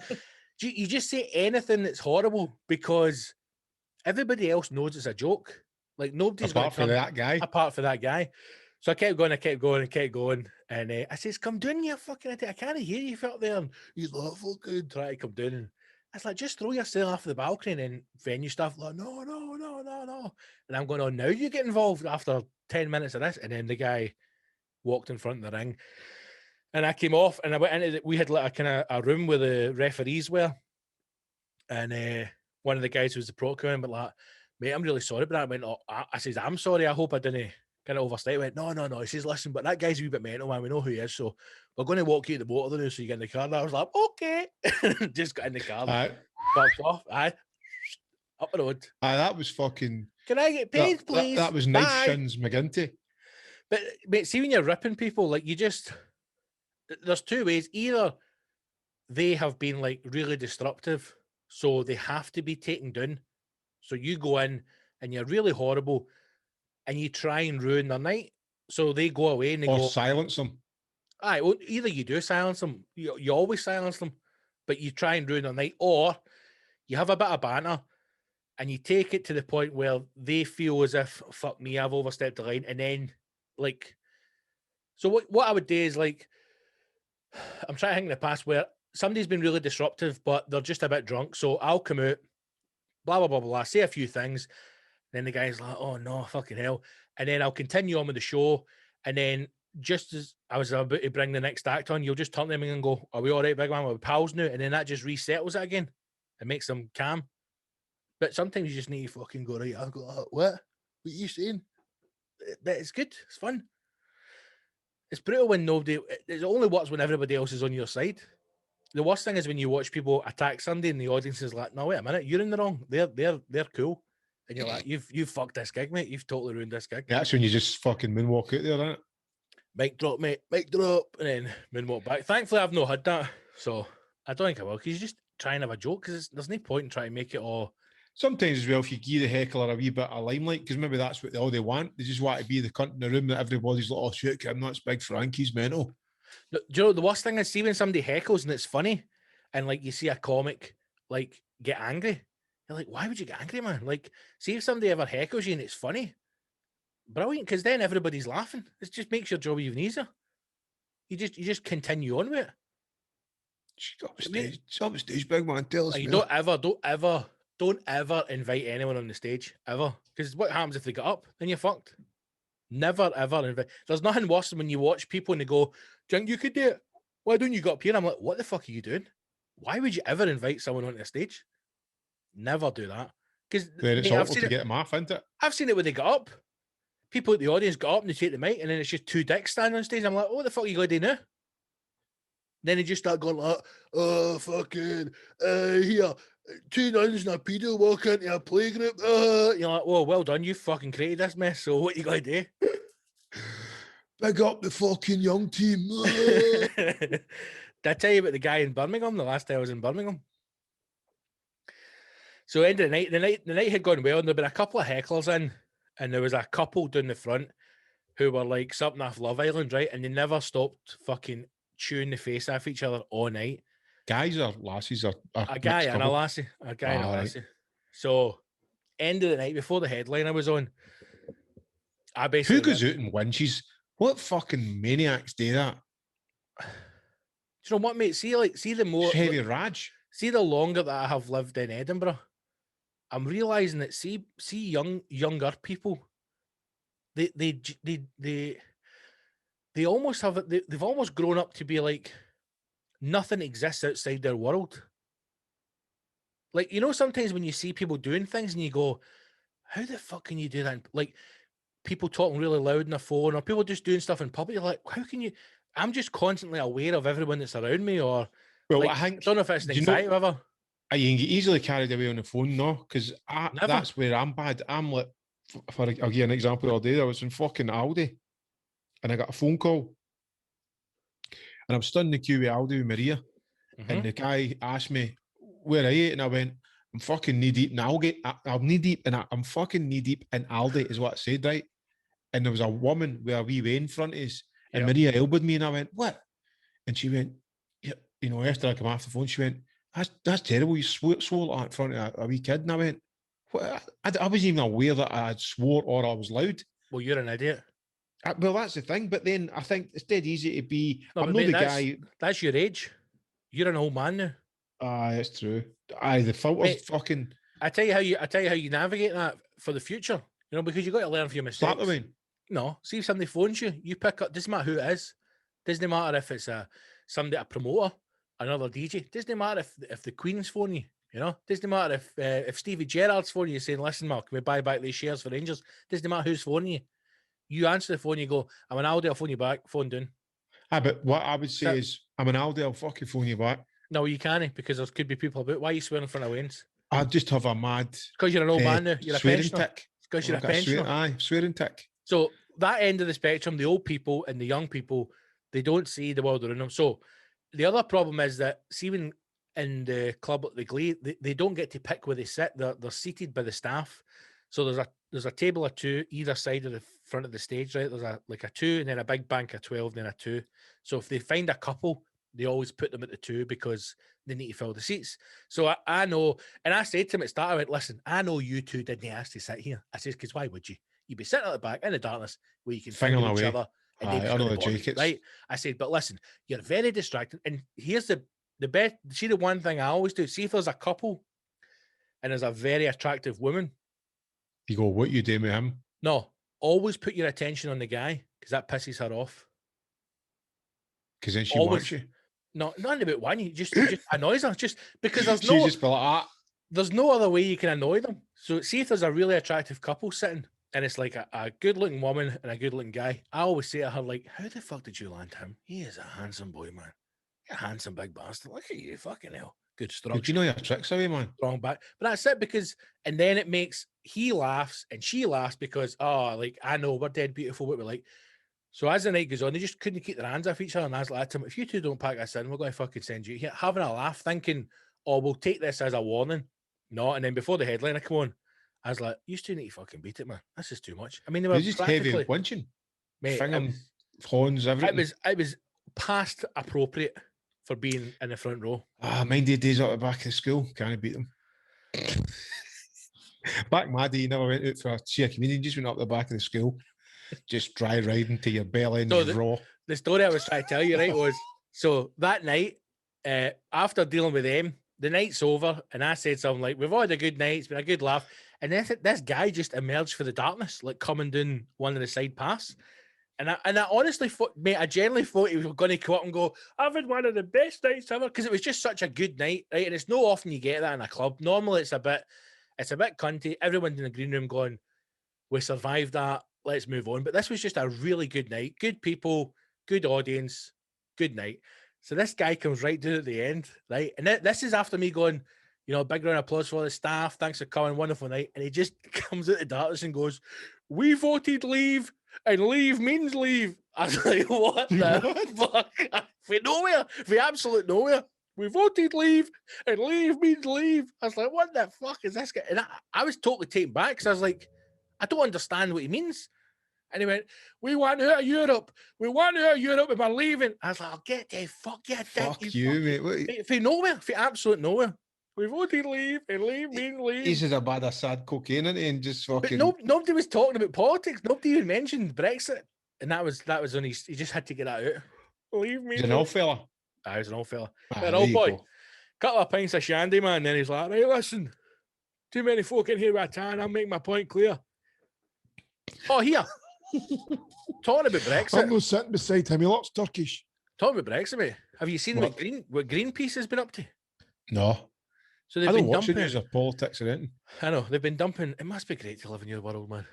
A: You just say anything that's horrible because everybody else knows it's a joke. Like, nobody's
B: Apart from that guy.
A: apart from that guy. So I kept going, and I says, "Come down, you fucking idiot! I can't hear you out there." And he's like, "Fucking try to come down." And I was like, "Just throw yourself off the balcony and then venue stuff." Like, no. And I'm going, "Oh, now you get involved after 10 minutes of this." And then the guy walked in front of the ring, and I came off, and I went into we had like a kind of a room where the referees were, and one of the guys who was the pro came in, but like, mate, I'm really sorry, but I went, oh, I says, I'm sorry, I hope I didn't kind of overstay. He went, no. He says, listen, but that guy's a wee bit mental, man. We know who he is, so we're going to walk you to the motor now, so you get in the car. And I was like, okay. Just got in the car, fucked off. Up the road.
B: That was fucking.
A: Can I get paid, please?
B: That was nice shins McGinty.
A: But mate, see, when you're ripping people, like, there's two ways. Either they have been like really disruptive, so they have to be taken down. So you go in and you're really horrible, and you try and ruin their night. So they go away and they go
B: silence them.
A: Aye, well, either you do silence them, you always silence them, but you try and ruin their night, or you have a bit of banter and you take it to the point where they feel as if, fuck me, I've overstepped the line, and then like, so what I would do is, like, I'm trying to think in the past where somebody's been really disruptive, but they're just a bit drunk. So I'll come out, blah, blah, blah, blah, say a few things. Then the guy's like, oh no, fucking hell. And then I'll continue on with the show. And then just as I was about to bring the next act on, you'll just turn to them and go, are we all right, big man? We're pals now. And then that just resettles it again. It makes them calm. But sometimes you just need to fucking go, right, I'll go, what? What are you saying? But it's good. It's fun. It's brutal when nobody, it only works when everybody else is on your side. The worst thing is when you watch people attack somebody and the audience is like, no, wait a minute, you're in the wrong. They're cool. And you're like, you've fucked this gig, mate. You've totally ruined this gig.
B: That's when you just fucking moonwalk out there, isn't it?
A: Mic drop, mate. Mic drop. And then moonwalk back. Thankfully, I've not had that. So I don't think I will. Because you just try and have a joke. Because there's no point in trying to make it all.
B: Sometimes as well, if you give the heckler a wee bit of limelight, because maybe that's what all they want. They just want to be the cunt in the room that everybody's like, oh shit, Kim, that's Big Frankie's mental.
A: Do you know the worst thing is, see when somebody heckles and it's funny, and like you see a comic like get angry, you're like, why would you get angry, man? Like, see if somebody ever heckles you and it's funny, brilliant, because then everybody's laughing. It just makes your job even easier. You just continue on with it.
B: Stop the stage, big man. Tell us.
A: Like, don't ever invite anyone on the stage ever, because what happens if they get up? Then you're fucked. Never ever invite. There's nothing worse than when you watch people and they go, "Do you think you could do it? Why don't you go up here?" I'm like, what the fuck are you doing? Why would you ever invite someone onto the stage? Never do that. Because
B: it's awful to get them off, isn't it?
A: I've seen it when they got up. People at the audience got up and they take the mic, and then it's just two dicks standing on stage. I'm like, what the fuck are you going to do now? Then they just start going like, oh, fucking, here, two nuns and a pedo walk into a playgroup. You're like, oh, well done. You fucking created this mess. So what you got to do?
B: Big up the fucking young team.
A: Did I tell you about the guy in Birmingham the last time I was in Birmingham? So end of the night had gone well, and there'd been a couple of hecklers in, and there was a couple down the front who were like something off Love Island, right? And they never stopped fucking chewing the face off each other all night.
B: Guys or lassies or
A: a guy and a lassie. A guy and a lassie. So end of the night before the headline I was on, I basically
B: who goes out and whinges? What fucking maniacs do that?
A: Do you know what, mate? See the more
B: heavy Raj.
A: See the longer that I have lived in Edinburgh, I'm realizing that younger people, they almost have it. They've almost grown up to be like nothing exists outside their world. Like, you know, sometimes when you see people doing things and you go, how the fuck can you do that? Like people talking really loud on the phone or people just doing stuff in public. You're like, how can you? I'm just constantly aware of everyone that's around me, or
B: well,
A: like, I don't know if it's an anxiety or whatever.
B: You can get easily carried away on the phone, no, because that's where I'm bad. I'm like, I'll give you an example all day. I was in fucking Aldi and I got a phone call and I'm stood in the queue with Aldi with Maria, and the guy asked me, where are you? And I went, I'm fucking knee deep in Aldi. I'm knee deep and I'm fucking knee deep in Aldi is what I said, right? And there was a woman with a wee way in front of us, and Maria elbowed me, and I went, what? And she went, yeah, you know, after I come off the phone, she went, that's terrible. You swore like that in front of a wee kid. And I went, what? I wasn't even aware that I had swore or I was loud.
A: Well, you're an idiot.
B: Well, that's the thing. But then I think it's dead easy to be. No, I'm not the guy.
A: That's your age. You're an old man now.
B: It's true. The filter's fucking.
A: I tell you how you navigate that for the future. You know, because you got to learn from your mistakes.
B: Slap them in.
A: No, see if somebody phones you, you pick up. Doesn't matter who it is. Doesn't matter if it's a promoter, another DJ. Doesn't matter if the Queen's phone you. You know, doesn't matter if Stevie Gerrard's phoning you saying, "Listen, Mark, can we buy back these shares for Rangers?" Doesn't matter who's phoning you. You answer the phone, you go, "I'm an Aldi, I'll phone you back." Phone down.
B: But what I would say is, I'm an Aldi, I'll fucking phone you back.
A: No, you can't, because there could be people about. Why are you swearing in front of Wayne's?
B: I just have a mad.
A: Because you're an old man now. You're a pensioner.
B: Tick.
A: Because you're a pensioner.
B: Swearing tick.
A: So that end of the spectrum, the old people and the young people, they don't see the world around them. So the other problem is that, see, when in the club at the Glee, they don't get to pick where they sit. They're seated by the staff. So there's a table of two either side of the front of the stage, right? There's a 2 and then a big bank of 12, then a 2. So if they find a couple, they always put them at the 2 because they need to fill the seats. So I know, and I said to him at the start, I went, listen, I know you two didn't ask to sit here. I said, because why would you? You'd be sitting at the back in the darkness where you can finger each other. And
B: I know the jackets.
A: Right? I said, but listen, you're very distracted. And here's the best, see the one thing I always do, see if there's a couple and there's a very attractive woman,
B: You go, what you doing with him?
A: No, always put your attention on the guy because that pisses her off.
B: Because then she
A: Always.
B: wants you.
A: No, not about one. It just annoys her. Just because there's
B: She
A: no
B: just be like, ah.
A: there's no other way you can annoy them. So see if there's a really attractive couple sitting and it's like a good looking woman and a good looking guy. I always say to her, like, how the fuck did you land him? He is a handsome boy, man. You're a handsome big bastard. Look at you, fucking hell. Good structure.
B: Did you know your tricks away, man?
A: Strong back. But that's it because, and then it makes he laughs and she laughs because, oh, like, I know we're dead beautiful, what we like. So as the night goes on, they just couldn't keep their hands off each other. And I was like, to them, if you two don't pack this in, we're going to fucking send you here. Having a laugh, thinking, oh, we'll take this as a warning. No, and then before the headliner come on, I was like, you two need to fucking beat it, man. This is too much. I mean, they were
B: just heavy
A: practically,
B: winching.
A: mate,
B: Fingering, horns, everything.
A: it was past appropriate for being in the front row.
B: Mind the days out the back of the school. Can't beat them. Back in my day, you never went out for a see a comedian, just went up the back of the school. Just dry riding till your belly and raw.
A: The story I was trying to tell you, right, was so that night, after dealing with them, the night's over, and I said something like, we've all had a good night, it's been a good laugh. And then this guy just emerged for the darkness, like coming down one of the side paths. And I honestly thought, mate, I genuinely thought he was going to come up and go, I've had one of the best nights ever, because it was just such a good night, right? And it's no often you get that in a club. Normally it's a bit cunty. Everyone in the green room going, we survived that, let's move on. But this was just a really good night. Good people, good audience, good night. So this guy comes right down at the end, right? And this is after me going, big round of applause for the staff. Thanks for coming. Wonderful night. And he just comes out the darkness and goes, we voted leave, and leave means leave. I was like, what the fuck? For nowhere, for absolute nowhere. We voted leave, and leave means leave. I was like, what the fuck is this guy? And I was totally taken back because I was like, I don't understand what he means. And he went, we want out of Europe. We want out of Europe and we're leaving. I was like, I'll get the fuck you.
B: Fuck you, mate.
A: For nowhere, for absolute nowhere. We voted leave, and leave means leave.
B: He's just a bad sad cocaine and just fucking.
A: But nobody was talking about politics. Nobody even mentioned Brexit. And that was on he just had to get that out. Leave me.
B: He's an old fella.
A: I was an old fella. An old boy. Couple of pints of shandy, man. And then he's like, right, listen. Too many folk in here with a tan. I'll make my point clear. Oh, here. Talking about Brexit.
C: I'm not sitting beside him. He looks Turkish.
A: Talking about Brexit, mate. Have you seen what Greenpeace has been up to?
B: No.
A: So they've
B: been
A: been
B: watching
A: dumping.
B: news of politics or anything.
A: I know they've been dumping. It must be great to live in your world, man.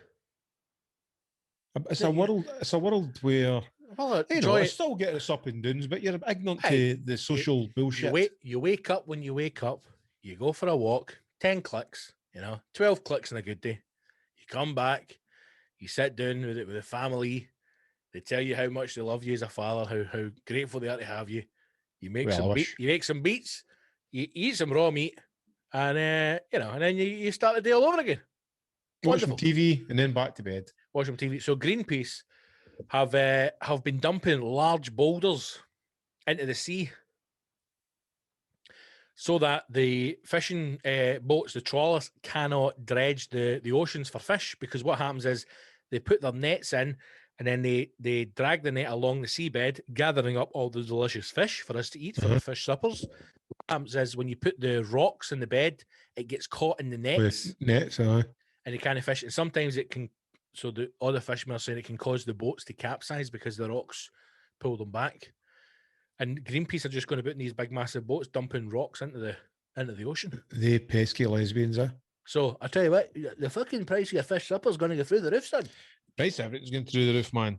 B: It's a world. It's a world where it's still getting us up and downs, but you're ignorant to the social bullshit.
A: You wake up when you wake up. You go for a walk. 10 clicks. 12 clicks on a good day. You come back. You sit down with the family. They tell you how much they love you as a father, how grateful they are to have you. You make some beats. You eat some raw meat, and and then you start the day all over again.
B: Watch some TV and then back to bed.
A: Watch some TV. So Greenpeace have been dumping large boulders into the sea, so that the fishing boats, the trawlers, cannot dredge the oceans for fish. Because what happens is they put their nets in, and then they drag the net along the seabed, gathering up all the delicious fish for us to eat for the fish suppers. What happens is when you put the rocks in the bed, it gets caught in the nets. And you can't fish. And sometimes it can. So all the fishermen are saying it can cause the boats to capsize because the rocks pull them back. And Greenpeace are just going to put in these big, massive boats dumping rocks into the ocean.
B: They pesky lesbians,
A: So I tell you what, the fucking price of your fish supper is going to go through the roof, son.
B: Price of everything's going through the roof, man.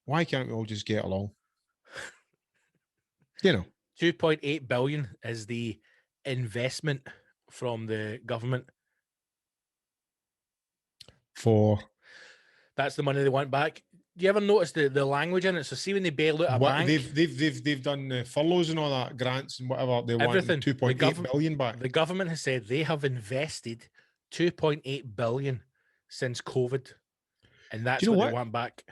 B: Why can't we all just get along?
A: 2.8 billion is the investment from the government. That's the money they want back. Do you ever notice the language in it? So see when they bail out a bank,
B: they've done furloughs and all that, grants and whatever. They want 2.8 billion back.
A: The government has said they have invested 2.8 billion since COVID, and that's what they want back.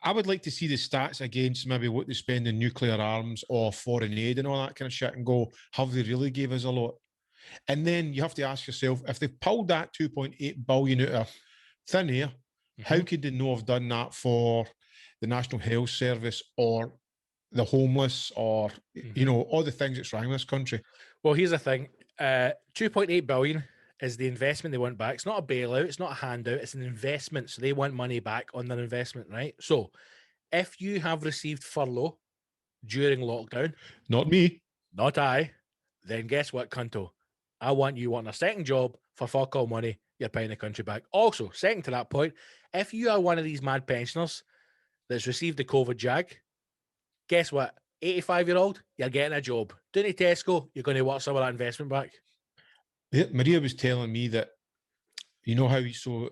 B: I would like to see the stats against maybe what they spend in nuclear arms or foreign aid and all that kind of shit, and go, have they really gave us a lot? And then you have to ask yourself, if they've pulled that 2.8 billion out of thin air, how could they not have done that for the National Health Service or the homeless or, all the things that's wrong in this country?
A: Well, here's the thing. 2.8 billion is the investment they want back. It's not a bailout, it's not a handout, it's an investment. So they want money back on their investment, right? So if you have received furlough during lockdown,
B: Not me.
A: not I, then guess what, cunto? I want you wanting a second job for fuck all money. You're paying the country back. Also, second to that point, if you are one of these mad pensioners that's received the COVID jag, guess what? 85-year-old, you're getting a job. Doing it Tesco, you're going to want some of that investment back.
B: Yeah, Maria was telling me that, you know how so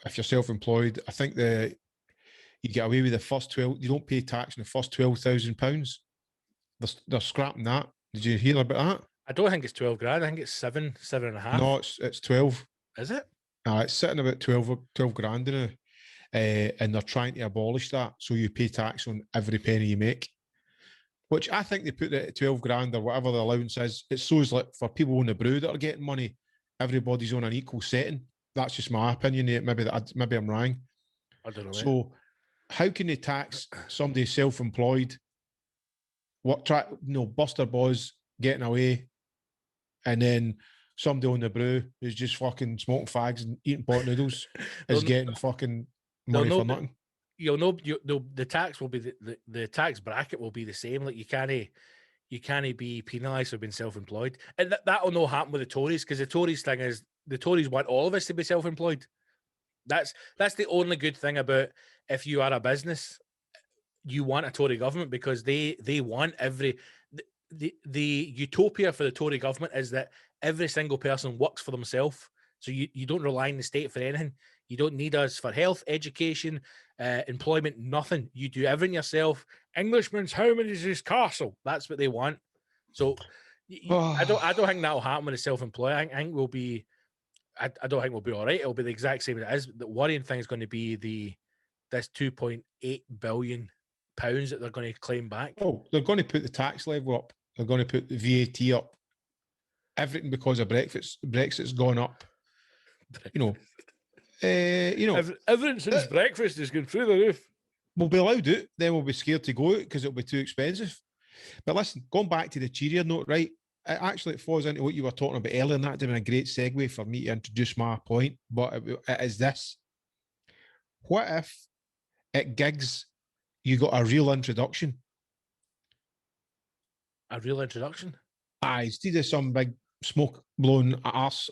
B: if you're self-employed, I think you get away with the first 12, you don't pay tax on the first £12,000. They're scrapping that. Did you hear about that?
A: I don't think it's 12 grand. I think it's seven and a half.
B: No, it's 12.
A: Is it?
B: It's sitting about 12 grand now. And they're trying to abolish that. So you pay tax on every penny you make, which I think they put it at 12 grand or whatever the allowance is. It's so like for people on the brew that are getting money, everybody's on an equal setting. That's just my opinion. Maybe I'm wrong.
A: I don't know.
B: So how can they tax somebody self-employed? Buster boys getting away, and then somebody on the brew who's just fucking smoking fags and eating pot noodles is getting fucking money for nothing.
A: You'll know the tax will be the tax bracket will be the same. Like you can't be penalised for being self-employed, and that'll not happen with the Tories, because the Tories thing is the Tories want all of us to be self-employed. That's the only good thing about if you are a business, you want a Tory government, because they want the utopia for the Tory government is that every single person works for themselves. So you don't rely on the state for anything. You don't need us for health, education, employment, nothing. You do everything yourself. Englishman's how many is his castle? That's what they want. So I don't think that'll happen with the self-employed. I think we'll be. I don't think we'll be all right. It'll be the exact same as it is. The worrying thing is going to be this £2.8 billion that they're going to claim back.
B: Oh, they're going to put the tax level up. They're going to put the VAT up. Everything because of Brexit's gone up.
A: Everything since breakfast is going through the roof.
B: We'll be allowed it, then we'll be scared to go out because it'll be too expensive. But listen, going back to the cheerier note, right? It falls into what you were talking about earlier, and that'd been a great segue for me to introduce my point. But it is this: what if at gigs you got a real introduction?
A: A real introduction?
B: Aye, instead of some big smoke blowing arse,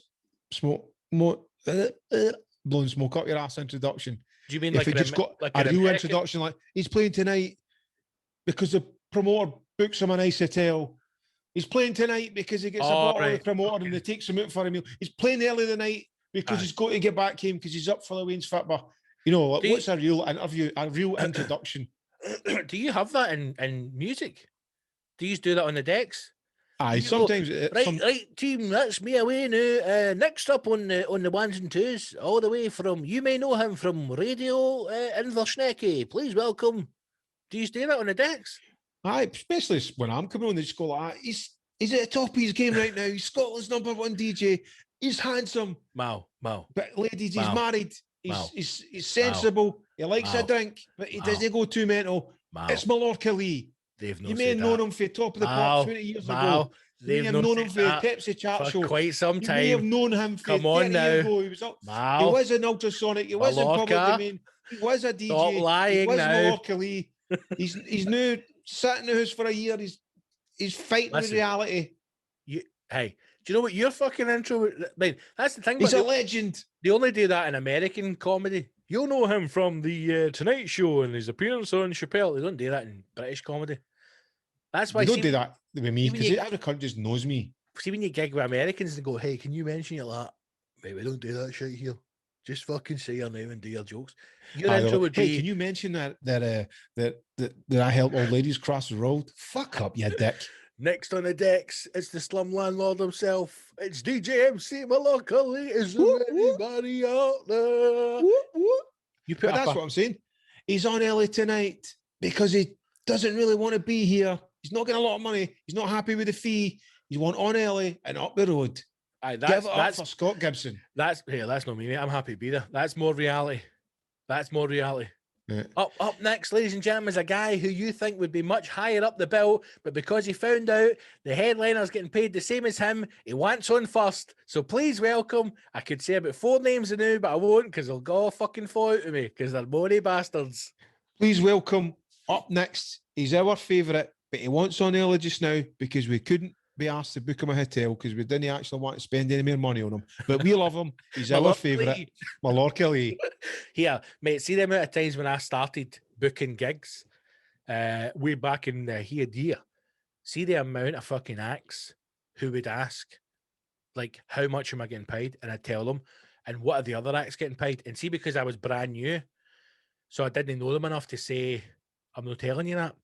B: blowing smoke up your ass introduction.
A: Do you mean
B: if it just got like a real introduction, like he's playing tonight because the promoter books him a nice hotel. He's playing tonight because he gets a bottle of the promoter and they takes him out for a meal. He's playing early the night because he's got to get back home because he's up for the Wayne's Fitbar. What's a real interview, a real introduction?
A: Do you have that in music? Do you do that on the decks?
B: Aye, sometimes.
A: Right, team, that's me away now. Next up on the ones and twos, all the way from, you may know him from Radio Inversnecky. Please welcome. Do you do that on the decks?
B: Aye, especially when I'm coming on, they just go like, he's at the top of his game right now. He's Scotland's #1 DJ. He's handsome.
A: Mau.
B: But ladies, he's married. He's sensible. He likes a drink, but he doesn't go too mental. It's Mallorca Lee. You may have known him for Top of the Pops 20 years ago. You may have known him for Pepsi Chat Show.
A: Quite some time.
B: You may have known him for 30 years ago. He was up. He was in Ultrasonic. He was in Public Domain. He was a DJ.
A: Stop lying.
B: He was
A: now.
B: Mallorca Lee. He's now sat in the house for a year. He's fighting with reality.
A: Hey, do you know what your fucking intro? I mean, that's the thing.
B: He's a legend.
A: They only do that in American comedy. You'll know him from the Tonight Show and his appearance on Chappelle. They don't do that in British comedy. That's why
B: they don't do that with me because every country just knows me.
A: See, when you gig with Americans and go, "Hey, can you mention it like that?" Mate, we don't do that shit here. Just fucking say your name and do your jokes. Your intro would be,
B: can you mention that I help old ladies cross the road? Fuck up, you dick.
A: Next on the decks, it's the slum landlord himself. It's DJ MC Mallorca Lee. Is there anybody out there?
B: But that's what I'm saying. He's on early tonight because he doesn't really want to be here. He's not getting a lot of money. He's not happy with the fee. He's want on early and up the road.
A: Aye,
B: Give it up for Scott Gibson.
A: That's not me, mate. I'm happy to be there. That's more reality.
B: Yeah.
A: Up next, ladies and gentlemen, is a guy who you think would be much higher up the bill, but because he found out the headliner's getting paid the same as him, he wants on first. So please welcome, I could say about 4 names now, but I won't because they'll all fucking fall out of me because they're moany bastards.
B: Please welcome up next. He's our favourite, but he wants on early just now because we couldn't be asked to book him a hotel because we didn't actually want to spend any more money on him. But we love him. He's our favourite. Mallorca Lee.
A: Here, mate, see the amount of times when I started booking gigs way back in the year. See the amount of fucking acts who would ask, like, how much am I getting paid? And I'd tell them, and what are the other acts getting paid? And see, because I was brand new, so I didn't know them enough to say, I'm not telling you that.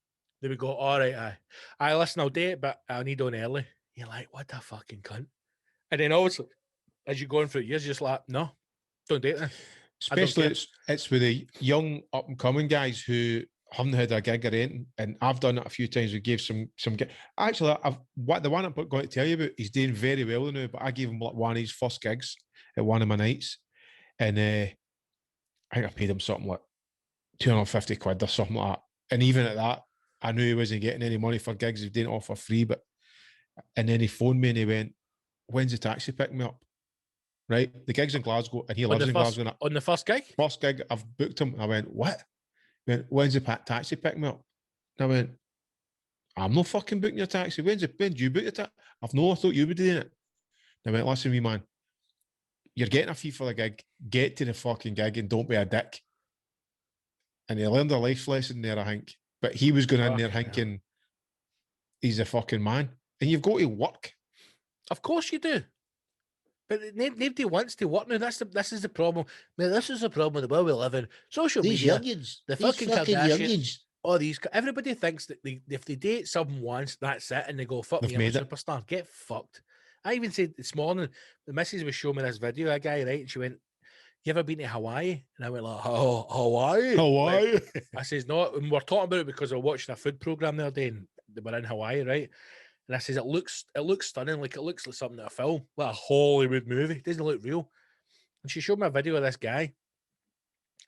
A: They would go, all right, I listen, I'll do it, but I'll need on early. You're like, what a fucking cunt. And then also, as you're going through years, you're just like, no, don't do it then.
B: Especially it's with the young up and coming guys who haven't had a gig or anything, and I've done it a few times. We gave some actually, the one I'm going to tell you about, he's doing very well now. But I gave him like one of his first gigs at one of my nights, and I think I paid him something like 250 quid or something like that. And even at that, I knew he wasn't getting any money for gigs. He didn't offer free, and then he phoned me and he went, "When's the taxi pick me up?" Right, the gig's in Glasgow, and he lives in Glasgow.
A: On the first gig?
B: First gig, I've booked him. I went, "What?" He went, "When's the taxi pick me up?" And I went, "I'm not fucking booking your taxi. When do you book your taxi?" I thought you were doing it. And I went, "Listen, wee man, you're getting a fee for the gig. Get to the fucking gig and don't be a dick." And he learned a life lesson there, I think. But he was going in there thinking he's a fucking man. And you've got to work.
A: Of course you do. But nobody wants to work now. This is the problem. Man, this is the problem with the world we live in. Social media.
D: Youngins,
A: The
D: these
A: fucking
D: fucking
A: Kardashians.
D: youngins.
A: All these. Everybody thinks that if they date someone once, that's it. And they go, fuck
B: They've
A: me, I'm a
B: made it.
A: superstar. Get fucked. I even said this morning, the missus was showing me this video, a guy, right? And she went, you ever been to Hawaii? And I went like, oh, Hawaii?
B: Hawaii?
A: I says, no. And we're talking about it because we're watching a food program the other day and they were in Hawaii, right? And I says, it looks stunning. Like, it looks like something out of a film, like a Hollywood movie. It doesn't look real. And she showed me a video of this guy.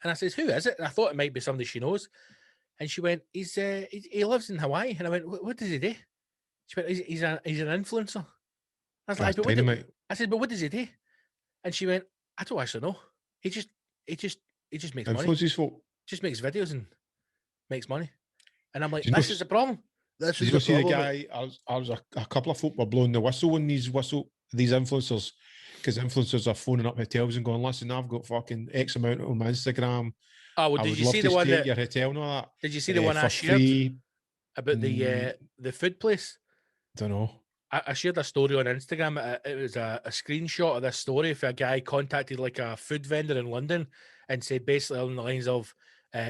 A: And I says, who is it? And I thought it might be somebody she knows. And she went, he lives in Hawaii. And I went, what does he do? She went, he's an influencer. I was like, I said, but what does he do? And she went, I don't actually know. He just makes money. Just makes videos and makes money. And I'm like, this is the problem. This is the problem.
B: The guy, I was a couple of folk were blowing the whistle on these influencers, because influencers are phoning up hotels and going, listen, I've got fucking X amount on my Instagram.
A: Oh, well, did you see the one that
B: your hotel and all that?
A: Did you see the one I shared about the food place?
B: Don't know.
A: I shared a story on Instagram. It was a screenshot of this story for a guy contacted like a food vendor in London and said basically along the lines of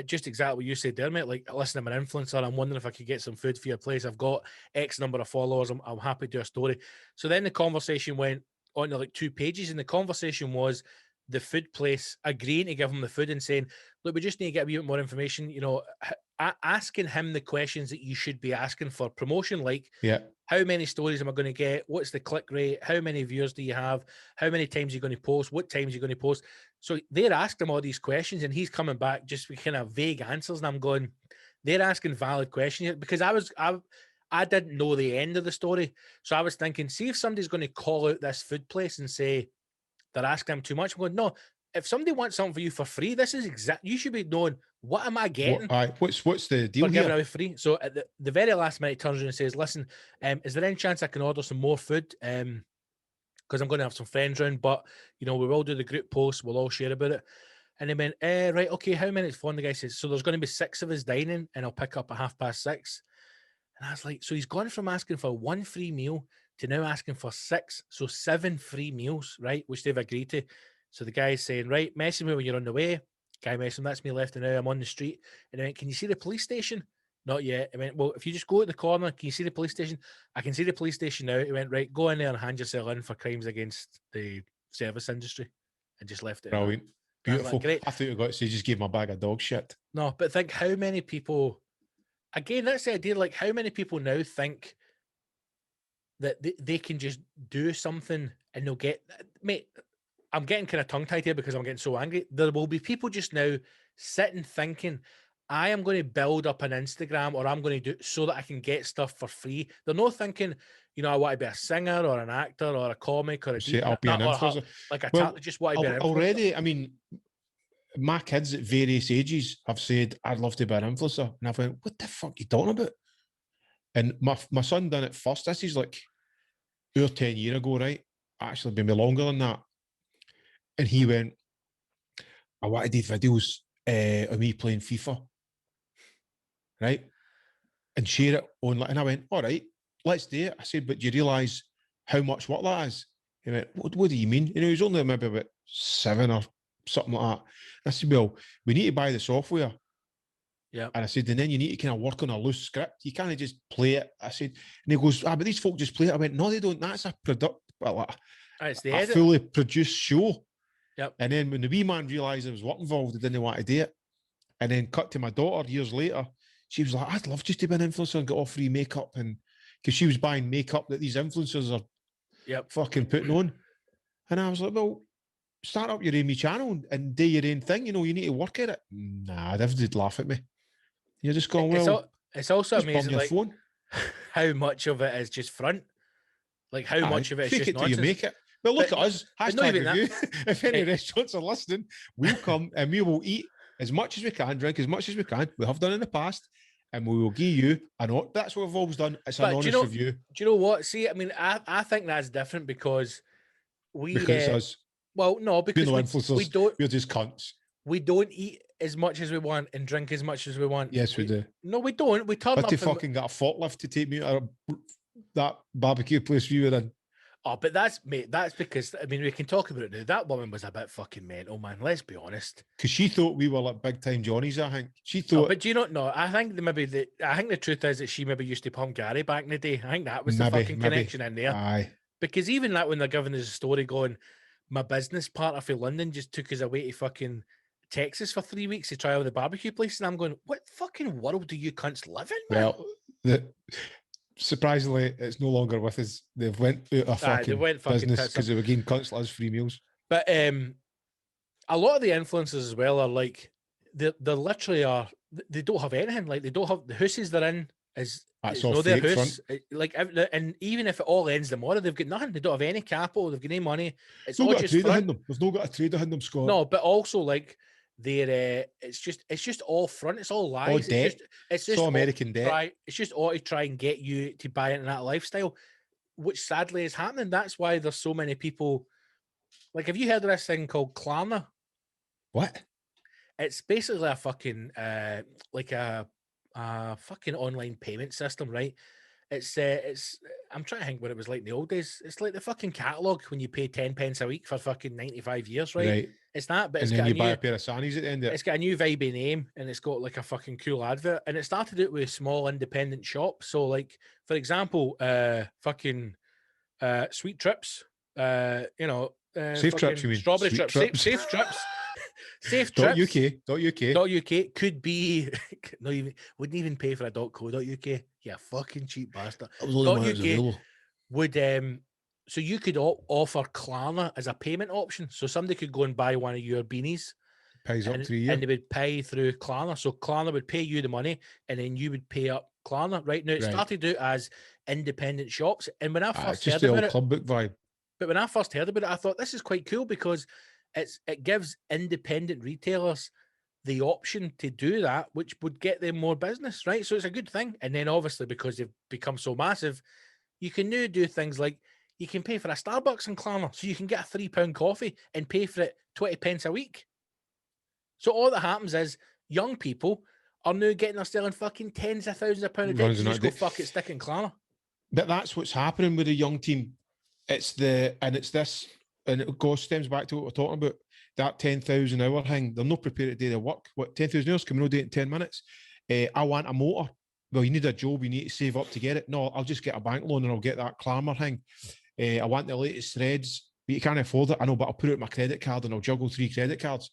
A: just exactly what you said there, mate. Like, listen, I'm an influencer. I'm wondering if I could get some food for your place. I've got X number of followers. I'm happy to do a story. So then the conversation went on to like 2 pages, and the conversation was the food place agreeing to give him the food and saying, look, we just need to get a wee bit more information, you know, asking him the questions that you should be asking for promotion, like, how many stories am I going to get? What's the click rate? How many viewers do you have? How many times are you going to post? What times are you going to post? So they're asking him all these questions, and he's coming back just with kind of vague answers. And I'm going, they're asking valid questions, because I didn't know the end of the story. So I was thinking, see if somebody's going to call out this food place and say they're asking him too much. I'm going, no, if somebody wants something for you for free, this is you should be knowing, what am I getting?
B: What's the deal
A: for
B: here?
A: Giving away free. So at the very last minute, he turns around and says, listen, is there any chance I can order some more food? Because I'm going to have some friends round, but, you know, we will do the group post. We'll all share about it. And they went, right, okay, how many? The guy says, so there's going to be 6 of us dining, and I'll pick up at 6:30. And I was like, so he's gone from asking for 1 free meal to now asking for 6, so 7 free meals, right? Which they've agreed to. So the guy's saying, right, message me when you're on the way. Guy messaged him, that's me left and now, I'm on the street. And I went, can you see the police station? Not yet. I went, well, if you just go to the corner, can you see the police station? I can see the police station now. He went, right, go in there and hand yourself in for crimes against the service industry. And just left it.
B: Brilliant. Beautiful.
A: Like, great.
B: I thought you were going to say just gave him a bag of dog shit.
A: No, but think how many people, again, that's the idea, like how many people now think that they can just do something and they'll get, mate, I'm getting kind of tongue-tied here because I'm getting so angry. There will be people just now sitting thinking, I am going to build up an Instagram or I'm going to do so that I can get stuff for free. They're not thinking, you know, I want to be a singer or an actor or a comic or a
B: Say,
A: DJ,
B: I'll be an influencer.
A: like a
B: Well,
A: they just want to be an influencer.
B: already, I mean, my kids at various ages have said, I'd love to be an influencer. And I've went, what the fuck are you talking about? And my son done it first. This is like 10 years ago, right? Actually, maybe longer than that. And he went, I want to do videos of me playing FIFA, right? And share it online. And I went, all right, let's do it. I said, but do you realise how much work that is? He went, what do you mean? You know, he was only maybe about 7 or something like that. And I said, well, we need to buy the software.
A: Yeah.
B: And I said, and then you need to kind of work on a loose script. You can't just play it. I said, and he goes, but these folk just play it. I went, no, they don't. That's a
A: It's the
B: a
A: edit.
B: fully produced show.
A: Yep.
B: And then when the wee man realised there was work involved, he didn't want to do it. And then cut to my daughter years later. She was like, I'd love just to be an influencer and get all free makeup. And because she was buying makeup that these influencers are fucking putting on. And I was like, well, start up your own channel and do your own thing. You know, you need to work at it. Nah, they'd laugh at me. You're just going, well,
A: it's also
B: just
A: amazing
B: your
A: like
B: phone.
A: how much of it is just front. Like how much of it is
B: fake
A: just
B: it till you
A: nonsense.
B: make it. Well, look at us.
A: but not
B: Hashtag
A: even that.
B: review. If any restaurants are listening, we'll come and we will eat as much as we can, drink as much as we can. We have done in the past, and we will give you that's what we've always done. It's an honest review.
A: Do you know what? See, I mean, I think that's different because
B: because it's us.
A: Well, no, because we don't.
B: We're just cunts.
A: We don't eat as much as we want and drink as much as we want.
B: Yes, we do.
A: No, we don't. We turn
B: But
A: up.
B: to fucking get a forklift to take me out of that barbecue place we were in.
A: Oh, but that's because, I mean, we can talk about it now. That woman was a bit fucking mental, man. Let's be honest.
B: Because she thought we were like big time Johnnies, I think. She thought.
A: No, but do you not know? I think the truth is that she maybe used to pump Gary back in the day. I think that was the fucking connection in there.
B: Aye.
A: Because even that when they're giving us a story going, my business partner for London just took us away to fucking Texas for 3 weeks to try out the barbecue place. And I'm going, what fucking world do you cunts live in, man?
B: Well, surprisingly, it's no longer with us. They've went out of fucking business because they were getting cunts like us free meals.
A: But a lot of the influencers as well are like, they literally are, they don't have anything. Like they don't have the houses they're in
B: that's all fake
A: their
B: house.
A: Like, and even if it all ends tomorrow, they've got nothing. They don't have any capital. They've got no money. It's all just front.
B: There's no got a trade behind them, Scott.
A: No, but also like they're it's just all front. It's all lies.
B: All debt.
A: It's just
B: all American debt.
A: It's just all to try and get you to buy into that lifestyle, which sadly is happening. That's why there's so many people. Like, have you heard of this thing called Klarna?
B: What?
A: It's basically a fucking like a fucking online payment system, right? It's I'm trying to think what it was like in the old days. It's like the fucking catalogue when you pay 10 pence a week for fucking 95 years, right? It's that, but
B: and
A: it's
B: then
A: got
B: you buy a pair of Sannies at the end of it.
A: It's got a new vibey name and it's got like a fucking cool advert. And it started out with small independent shops. So like, for example, fucking Sweet Trips,
B: Safe Trips, you mean?
A: Strawberry
B: Sweet
A: Trips. Safe Trips. Safe Trips.
B: .uk
A: could be not even wouldn't even pay for a .co.uk. Yeah, fucking cheap bastard. .uk would so you could offer Klarna as a payment option. So somebody could go and buy one of your beanies.
B: Pays up 3 years.
A: And they would pay through Klarna. So Klarna would pay you the money and then you would pay up Klarna. Right now, it started out as independent shops. And when I first heard about it,
B: club book vibe.
A: But when I first heard about it, I thought this is quite cool because it gives independent retailers the option to do that, which would get them more business, right? So it's a good thing. And then obviously because they've become so massive, you can now do things like you can pay for a Starbucks in Klarna, so you can get a £3 coffee and pay for it 20 pence a week. So all that happens is young people are now selling fucking tens of thousands of pounds a day. Just go fuck it, stick in Klarna.
B: But that's what's happening with the young team. It's this, and it stems back to what we're talking about. That 10,000 hour thing. They're not prepared to do their work. What, 10,000 hours? Can we not do it in 10 minutes? I want a motor. Well, you need a job. You need to save up to get it. No, I'll just get a bank loan and I'll get that clamor thing. I want the latest threads, but you can't afford it. I know, but I'll put it on my credit card and I'll juggle 3 credit cards.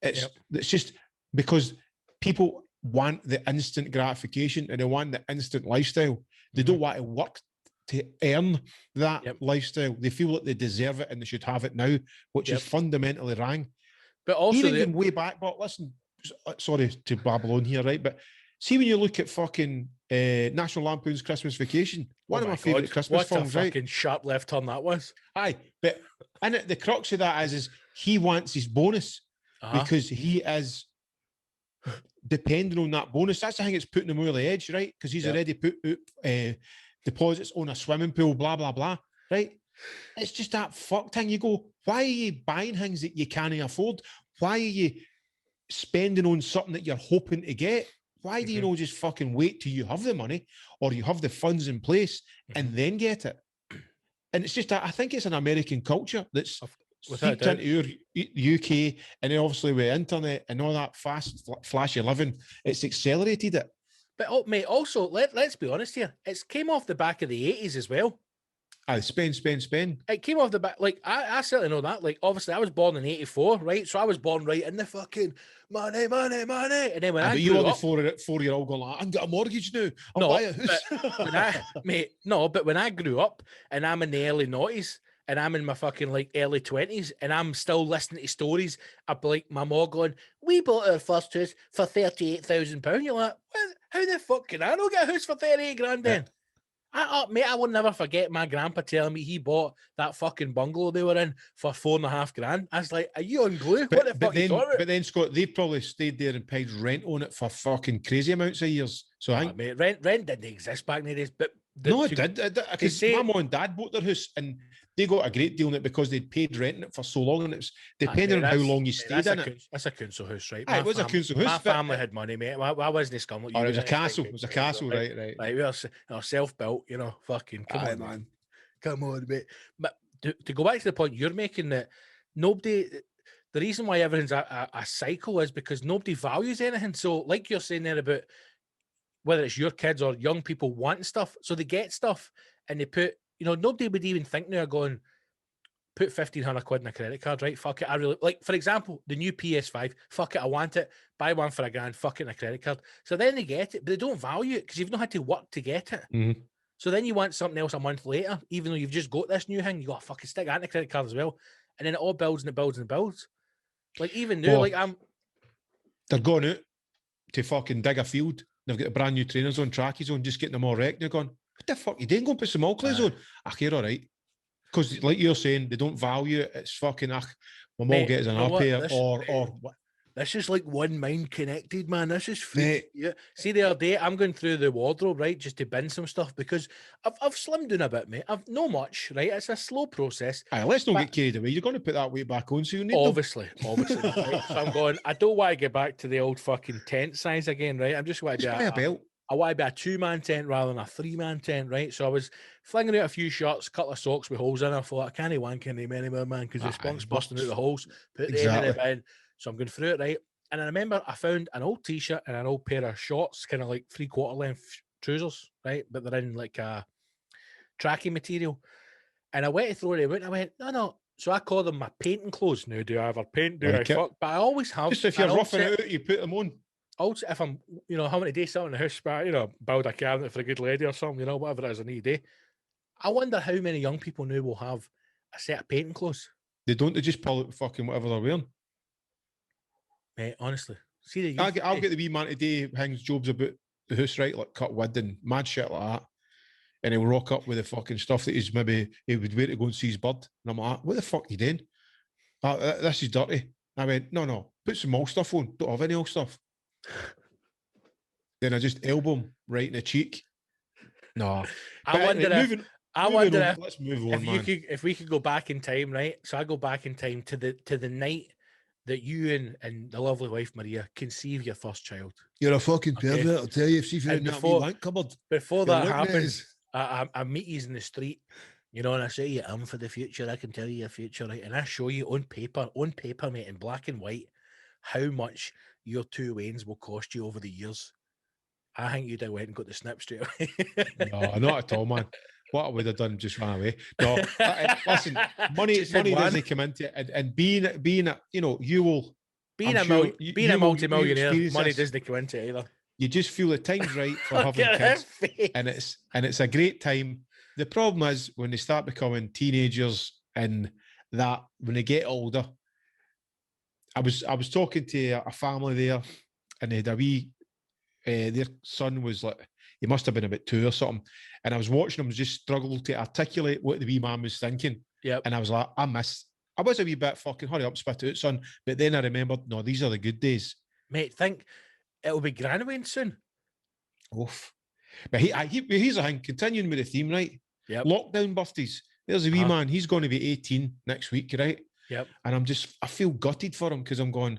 B: It's just because people want the instant gratification and they want the instant lifestyle. They don't want to work to earn that lifestyle. They feel like they deserve it and they should have it now, which is fundamentally wrong.
A: But also
B: even way back, but listen, sorry to Babylon here, right? But see when you look at fucking National Lampoon's Christmas Vacation, one of my favourite Christmas
A: what
B: films,
A: a
B: right?
A: fucking sharp left turn that was.
B: Aye, but and the crux of that is he wants his bonus because he is depending on that bonus. That's the thing it's putting him over the edge, right? Because he's already put deposits on a swimming pool, blah, blah, blah, right? It's just that fuck thing. You go, why are you buying things that you can't afford? Why are you spending on something that you're hoping to get? Why do you not just fucking wait till you have the money or you have the funds in place and then get it? And it's just that I think it's an American culture that's seeped into your UK, and then obviously with internet and all that fast, flashy living, it's accelerated it.
A: But mate, also let's be honest here. It's came off the back of the 80s as well.
B: I spend.
A: It came off the back. Like I certainly know that. Like obviously, I was born in '84, right? So I was born right in the fucking money. And then when I
B: you
A: grew
B: were
A: up,
B: the 4-year-old going like, "I can get a mortgage now. I'll
A: no,
B: buy a house."
A: But when I grew up and I'm in the early noughties and I'm in my fucking like early 20s and I'm still listening to stories of like my mom going, "We bought our first house for £38,000." You're like, how the fuck can I not get a house for 38 grand then? I will never forget my grandpa telling me he bought that fucking bungalow they were in for $4.5 grand. I was like, "Are you on glue? What the fuck are you talking about?"
B: But then, Scott, they probably stayed there and paid rent on it for fucking crazy amounts of years. So I think,
A: mate, rent didn't exist back in the days. But
B: it did. Because my mom and dad bought their house and they got a great deal on it because they'd paid rent in it for so long, and it's depending on how long you stayed in it.
A: That's a council house, right?
B: It was a council house.
A: My family had money, mate. I wasn't scum.
B: It was a castle. It was a castle, right.
A: Like we were self-built, fucking come on,
B: man.
A: Come on, mate. But to go back to the point you're making, that nobody, the reason why everything's a cycle is because nobody values anything. So like you're saying there about whether it's your kids or young people wanting stuff, so they get stuff and they put, nobody would even think now going, put 1,500 quid in a credit card, right? Fuck it. I really like, for example, the new PS5. Fuck it. I want it. Buy one for £1,000. Fuck it in a credit card. So then they get it, but they don't value it because you've not had to work to get it.
B: Mm-hmm.
A: So then you want something else a month later, even though you've just got this new thing. You got to fucking stick that in a credit card as well, and then it all builds and it builds and it builds. Like even now,
B: they're going out to fucking dig a field. They've got the brand new trainers on, trackies on, just getting them all wrecked. And you're going, what the fuck? You didn't go and put some all clothes on? You're all right. Because like you're saying, they don't value it. It's fucking, my mom gets an pair or what?
A: This is like one mind connected, man. This is free. Yeah. See, the other day, I'm going through the wardrobe, right, just to bin some stuff because I've slimmed down a bit, mate. I've no much, right? It's a slow process.
B: Let's not get carried away. You're going to put that weight back on, so you need
A: obviously. Right? So I'm going, I don't want to get back to the old fucking tent size again, right? I'm just want to
B: buy a belt.
A: I want to be a 2-man tent rather than a 3-man tent, right? So I was flinging out a few shirts, a couple of socks with holes in. I thought, I can't wank in them anymore, man, because the spunk's busting out the holes. Put them in the bin. So I'm going through it, right? And I remember I found an old t-shirt and an old pair of shorts, kind of like 3/4 length trousers, right? But they're in like a tracking material. And I went to throw them out and I went, no. So I call them my painting clothes. Now, do I ever paint? Do I fuck? But I always have.
B: Just if you're roughing it out, you put them on.
A: Also, if I'm, having to do something in the house, build a cabinet for a good lady or something, whatever it is I need to do. I wonder how many young people now will have a set of painting clothes.
B: They don't. They just pull out fucking whatever they're wearing.
A: Mate, honestly. See,
B: I'll get the wee man today hangs jobs about the house, right? Like cut wood and mad shit like that. And he'll rock up with the fucking stuff that he would wear to go and see his bud. And I'm like, what the fuck are you doing? This is dirty. I went, no, put some all stuff on. Don't have any all stuff. Then I just elbow him right in the cheek. No. Let's move on, man.
A: If we could go back in time, right? So I go back in time to the night that you and the lovely wife Maria conceive your first child.
C: You're a fucking pervert, I'll tell you. If you're in that wee wank cupboard.
A: Before that happens, I meet you in the street, and I say you I'm for the future. I can tell you your future, right? And I show you on paper, mate, in black and white, how much your 2 Waynes will cost you over the years. I think you'd have went and got the snip straight away.
B: No, not at all, man. What I would have done, just ran away. No, listen, money doesn't come into it, and being a, you will
A: being a multi-millionaire, money doesn't come into it either.
B: You just feel the time's right for having kids, and it's a great time. The problem is when they start becoming teenagers and that when they get older, I was talking to a family there, and they had a wee. Their son was like, he must have been about 2 or something, and I was watching him just struggle to articulate what the wee man was thinking.
A: Yep.
B: And I was like, I was a wee bit fucking hurry up, spit out, son. But then I remembered, no, these are the good days.
A: Mate, think it'll be Granaway soon.
B: Oof. But here's the thing, continuing with the theme, right?
A: Yep.
B: Lockdown birthdays. There's a wee man, he's going to be 18 next week, right?
A: Yep.
B: And I feel gutted for him because I'm going,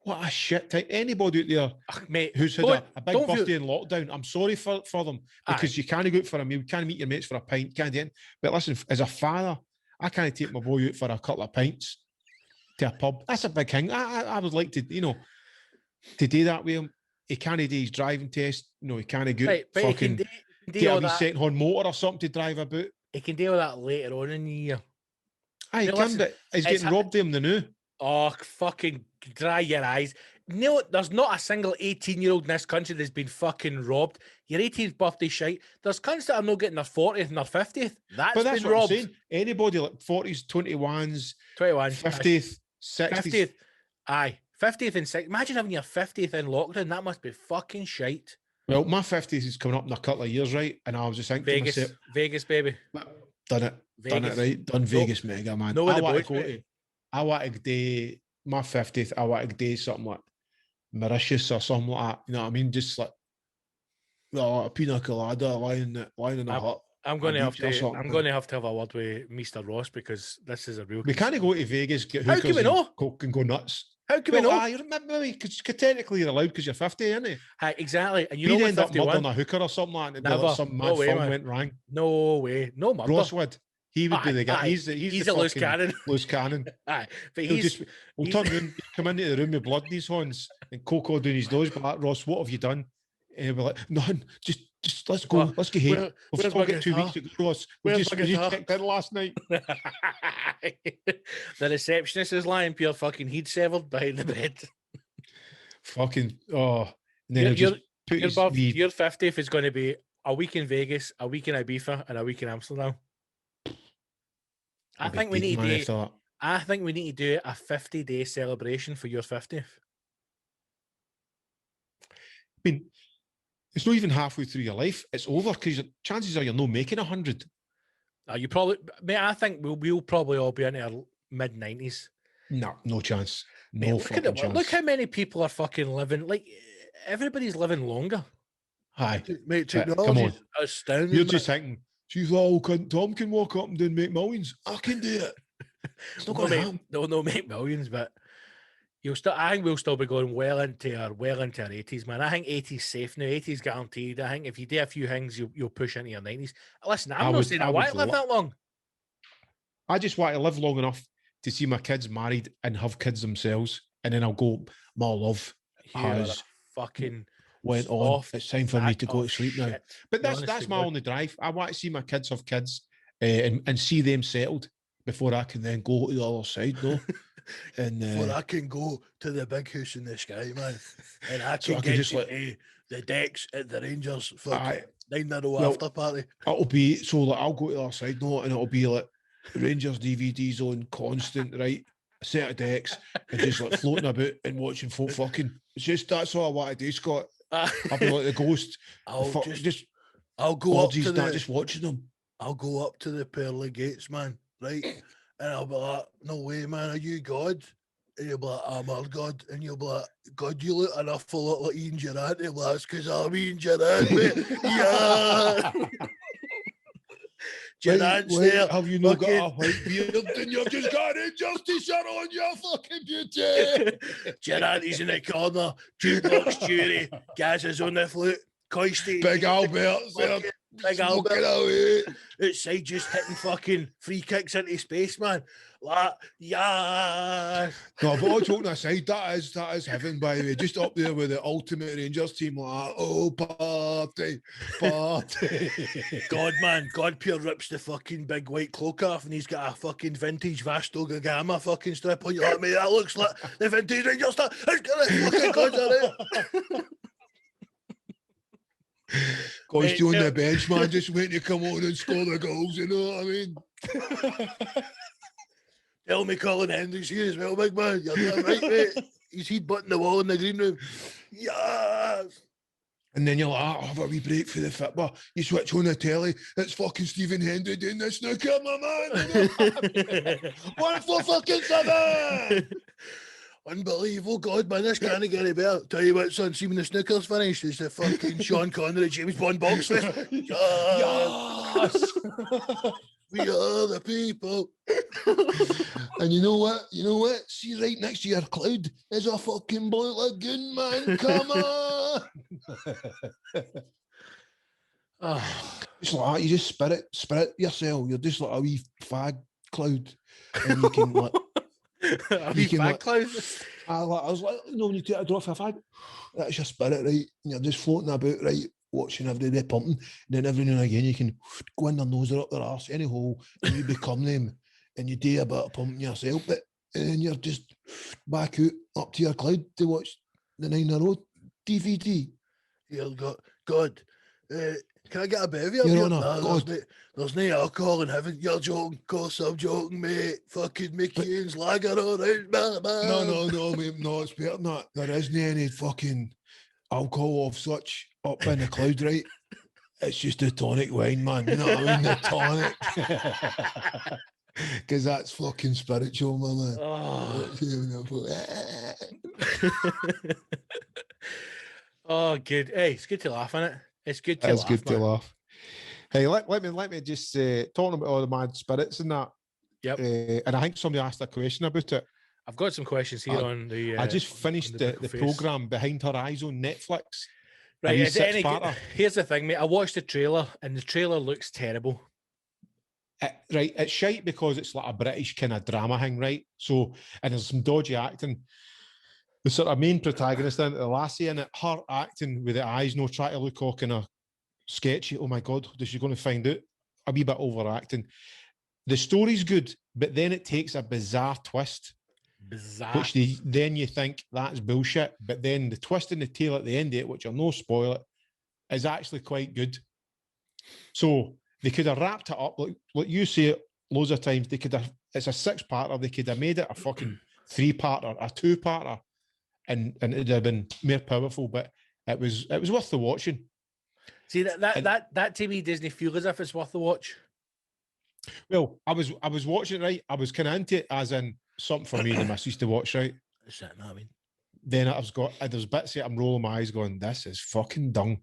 B: what a shit type. Anybody out there
A: mate,
B: who's had a big birthday in lockdown, I'm sorry for them, because you can't go out for a meal, you can't meet your mates for a pint, can't do. But listen, as a father, I can't take my boy out for a couple of pints to a pub. That's a big thing. I would like to, to do that with him. He can't do his driving test. He can't go fucking get a wee second-hand motor or something to drive about.
A: He can deal with that later on in the year.
B: Aye, he can, but he's getting robbed of him the new.
A: Oh, fucking dry your eyes. No, there's not a single 18-year-old in this country that's been fucking robbed. Your 18th birthday shite. There's cunts that are not getting their 40th and their 50th. That's been robbed. I'm saying.
B: Anybody like 40s, 21s, 50th, 60th.
A: 50th. Aye. 50th and 60th. Imagine having your 50th in lockdown. That must be fucking shite.
B: Well, my 50th is coming up in a couple of years, right? And I was just thinking
A: Vegas,
B: to myself,
A: Vegas, baby.
B: Done it right. Done Vegas, mega, man.
A: No,
B: I want to do my 50th. I want to do something like Mauritius or something like that. You know what I mean? Just like a pina colada lying in a hut.
A: I'm going to have to have a word with Mr. Ross, because this is a real.
B: We can't go to Vegas, get
A: hookers. How can we know?
B: Coke and go nuts.
A: How can we know?
B: Maybe because technically you're allowed because you're 50, isn't it?
A: Exactly. And
B: you end up murdering a hooker or something like that.
A: Never.
B: Some mad film went wrong.
A: No way. No murder.
B: Ross would. He would be the guy. He's
A: a loose cannon.
B: Loose cannon.
A: Aye, but
B: we'll turn around, come into the room with blood in his hands and Coco doing his nose. But like, Ross, what have you done? And he'll be like, none. Just let's go. Let's get here. We've still got 2 weeks to go, Ross. We just checked in last night.
A: The receptionist is lying pure fucking heat severed behind the bed.
B: Fucking and then your
A: 50th is going to be a week in Vegas, a week in Ibiza, and a week in Amsterdam. I think we need to do a 50-day celebration for your 50th.
B: I mean, it's not even halfway through your life. It's over, because chances are you're not making 100.
A: You probably, mate. I think we'll probably all be in our mid-90s.
B: No chance.
A: No fucking chance. Look how many people are fucking living. Like, everybody's living longer.
B: Hi,
C: mate. Technology is astounding.
B: You're just thinking, she's like, Tom can walk up and then make millions. I can do it. It's not going to happen.
A: No, make millions, but I think we'll still be going well into our 80s, man. I think 80s safe now. 80s guaranteed. I think if you do a few things, you'll push into your 90s. Listen, I'm not saying I want to live that long.
B: I just want to live long enough to see my kids married and have kids themselves, and then I'll go, my love has
A: fucking
B: went on. It's time for me to go to sleep now. But that's my only drive. I want to see my kids have kids and see them settled before I can then go to the other side, no?
C: And before I can go to the big house in the sky, man, and I can get to the decks at the Rangers for 9-0 after party.
B: It'll be so like I'll go to the other side, no, and it'll be like Rangers DVDs on constant, right? A set of decks and just like floating about and watching folk fucking. It's just that's all I want to do, Scott. I'll be like the ghost.
C: I'll go up to
B: just watching them.
C: I'll go up to the pearly gates, man, right? And I'll be like, no way, man, are you God? And you'll be like, I'm our God. And you'll be like, God, you look an awful lot like Ian Durant. And like, that's because I'm Ian Durant, mate. Yeah. Durant's there.
B: Have you not got a white beard and you've just got an injustice shirt on your fucking beauty?
C: Durant is in the corner. Jukebox Jury. Gaz is on the flute. Coisty.
B: Big Albert.
C: Big Albert outside just hitting fucking free kicks into space, man. Like, yeah.
B: No, but all joking aside, that is heaven, by the way. Just up there with the ultimate Rangers team, like, oh, party.
C: God, man, God pure rips the fucking big white cloak off, and he's got a fucking vintage Vasto Gagama fucking strip on. You're like, mate, that looks like the vintage Rangers stuff. It's gonna fucking God's on
B: God's on the bench, man, just waiting to come on and score the goals, you know what I mean?
C: Tell me Colin Hendry's here as well, big man. You're damn right, mate. He's headbutting the wall in the green room. Yes.
B: And then you're like, oh, have a wee break for the football. You switch on the telly, it's fucking Stephen Hendry doing the snooker, my man. 1-4-7.
C: Unbelievable, God, man, this can't get any better. Tell you what, son, see when the snooker's finished, it's the fucking Sean Connery, James Bond box fest.
B: Yes.
C: We are the people.
B: And you know what? You know what? See, right next to your cloud is a fucking Blue Lagoon, man. Come on. It's like that. You just spirit yourself. You're just like a wee fag cloud. And you can like
A: a wee fag cloud.
B: I was like, you know, when you take a draw for a fag, that's your spirit, right? And you're just floating about, right? Watching every day pumping, and then every now and again you can go in their nose or up their arse, any hole, and you become them, and you do a bit of pumping yourself, but and then you're just back out up to your cloud to watch the 9 in a row DVD.
C: Yeah, God, can I get a bevy up
B: Your
C: here?
B: Honour,
C: Nah,
B: God.
C: there's no alcohol in heaven. You're joking, of course I'm joking, mate. Fucking Mickey Ian's lager all right, man.
B: No, mate, no, it's better than that. There isn't any fucking alcohol of such up in the cloud, right? It's just the tonic wine, man. You know what I mean? The tonic. Because that's fucking spiritual, my man.
A: Oh, good. Hey, it's good to laugh, isn't it? It's good to
B: It's
A: laugh.
B: good to laugh. Hey, let me just talking about all the mad spirits and that.
A: Yep.
B: And I think somebody asked a question about it.
A: I've got some questions here on the.
B: I just finished the program Behind Her Eyes on Netflix.
A: Right, here's the thing, mate. I watched the trailer, and the trailer looks terrible.
B: Right, it's shite because it's like a British kind of drama thing, right? So, and there's some dodgy acting. The sort of main protagonist in it, the lassie in it, her acting with the eyes, no try to look all kind of sketchy. Oh my God, is she going to find out? A wee bit overacting. The story's good, but then it takes a bizarre twist. Which then you think that's bullshit, but then the twist in the tail at the end of it, which I'll no spoil it, is actually quite good. So they could have wrapped it up, like you say it loads of times, they could have, it's a 6-parter, they could have made it a fucking 3-parter, a 2-parter, and it'd have been more powerful, but it was worth the watching.
A: See, that to me doesn't feel as if it's worth the watch.
B: Well, I was watching it, right? I was kind of into it as in something for me and the missus to watch, right?
A: I mean,
B: then there's bits that I'm rolling my eyes going, this is fucking dung.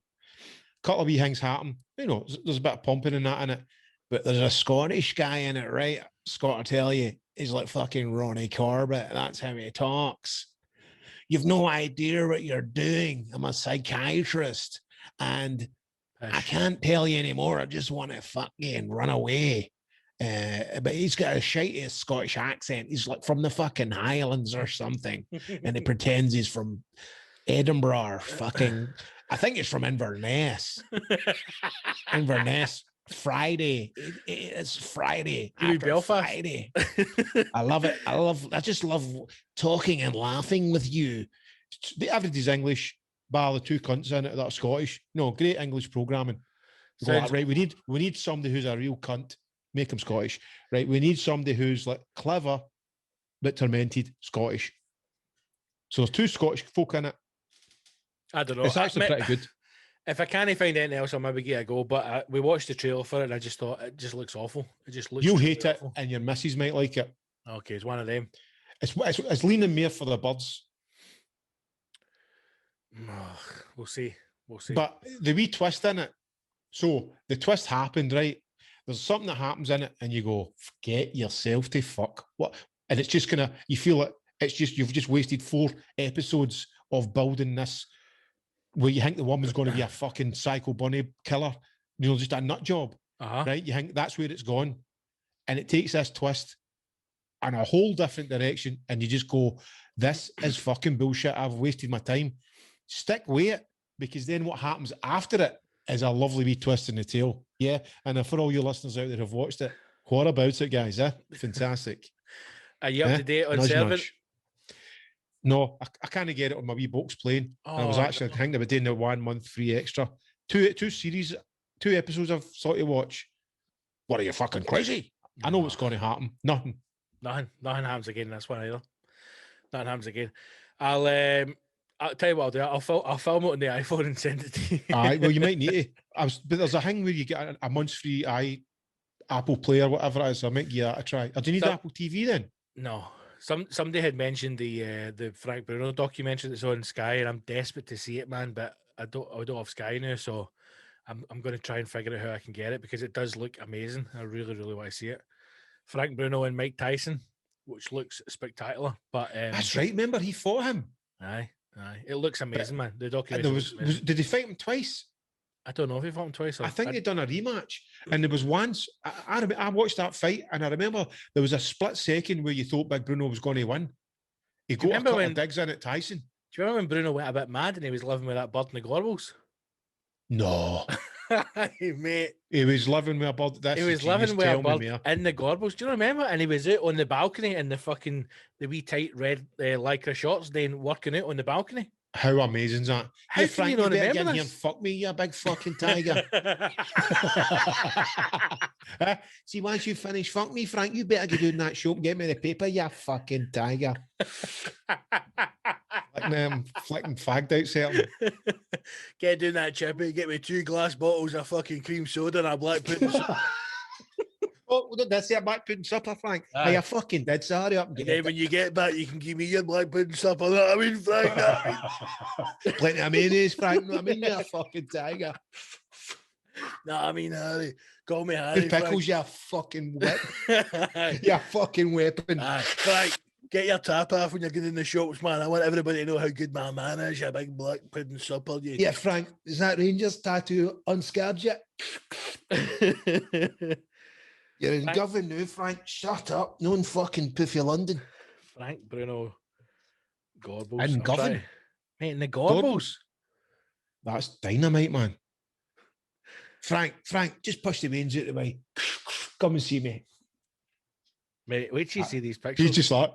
B: Couple of wee things happen, you know, there's a bit of pumping and that in it, but there's a Scottish guy in it, right? Scott, I tell you, he's like fucking Ronnie Corbett. That's how he talks. You've no idea what you're doing. I'm a psychiatrist and I can't tell you anymore. I just want to fucking run away. But he's got a shitty Scottish accent. He's like from the fucking Highlands or something. And he pretends he's from Edinburgh or fucking, I think he's from Inverness. Inverness. Friday. It's Friday.
A: Belfast.
B: Friday. I love it. I just love talking and laughing with you. The average is English, bar the 2 cunts in it that are Scottish. No, great English programming. Like, right, we need somebody who's a real cunt. Make him Scottish, right? We need somebody who's like clever but tormented, Scottish. So there's 2 Scottish folk in it.
A: I don't know.
B: It's actually pretty good.
A: If I can't find anything else, I'll maybe give it a go. But we watched the trailer for it, and I just thought it just looks awful. It just looks.
B: You'll hate it,
A: awful.
B: and your missus might like it.
A: Okay, it's one of them.
B: It's leaning more for the birds.
A: We'll see.
B: But the wee twist in it. So the twist happened, right? There's something that happens in it, and you go, forget yourself to fuck. What? And it's just kind of, you feel it. It's just, you've just wasted 4 episodes of building this where you think the woman's going to be a fucking psycho bunny killer, you know, just a nut job, right? You think that's where it's gone. And it takes this twist in a whole different direction, and you just go, this is fucking bullshit. I've wasted my time. Stick with it, because then what happens after it is a lovely wee twist in the tail. Yeah. And for all you listeners out there who've watched it, what about it, guys? Fantastic.
A: Are you up to date on Servant?
B: No, I can't get it on my wee box playing. I was actually thinking about doing the 1 month free extra. Two series, 2 episodes I've sought to watch. What, are you fucking crazy? I know what's going to happen. Nothing.
A: Nothing happens again in this one either. Nothing happens again. I'll tell you what I'll do. I'll film it on the iPhone and send it to you.
B: Aye, well, you might need to. But there's a thing where you get a month's free Apple Play or whatever it is. I might give that a try. Or do you need Apple TV then?
A: No. Somebody had mentioned the Frank Bruno documentary that's on Sky, and I'm desperate to see it, man. But I don't have Sky now, so I'm going to try and figure out how I can get it because it does look amazing. I really, really want to see it. Frank Bruno and Mike Tyson, which looks spectacular. But
B: That's right. Remember, he fought him.
A: Aye. It looks amazing, man. The documentary.
B: There was did they fight him twice?
A: I don't know if he fought him twice.
B: I think they'd done a rematch, and there was once I watched that fight, and I remember there was a split second where you thought Big Bruno was going to win. He got a couple of digs in at Tyson.
A: Do you remember when Bruno went a bit mad and he was living with that bird in the Gorbals?
B: No,
A: mate.
B: He was living with a bird.
A: He was living with a bird in the Gorbals. Do you remember? And he was out on the balcony in the wee tight red lycra shorts, then working out on the balcony.
B: How amazing is that?
A: How can
B: Frank,
A: you not remember
B: get in
A: this?
B: here and fuck me, you big fucking tiger. See, once you finish, fuck me, Frank, you better go doing that show and get me the paper, you fucking tiger. Like them flicking fagged out certain.
C: Get doing that, Chippy. Get me 2 glass bottles of fucking cream soda and a black pudding.
B: Oh, that's it, black pudding supper, Frank. Hey, I fucking did. Sorry, up.
C: And then when you get back, you can give me your black pudding supper. You know what I mean, Frank?
B: Plenty of mayonnaise, Frank. You know what I mean? You're a fucking tiger.
C: No, I mean, Harry. Call me Harry.
B: Who pickles your fucking whip? Your fucking weapon.
C: Frank, get your tap off when you're getting in the shops, man. I want everybody to know how good my man is, you big black pudding supper. You.
B: Yeah, Frank, is that Rangers tattoo unscarred yet? You're in Govan now, Frank. Shut up. No one fucking Puffy London.
A: Frank Bruno Gorbals.
B: In Govan?
A: Mate, in the Gorbals.
B: That's dynamite, man. Frank, just push the veins out of the way. Come and see me.
A: Mate, wait till you see these pictures.
B: He's just like,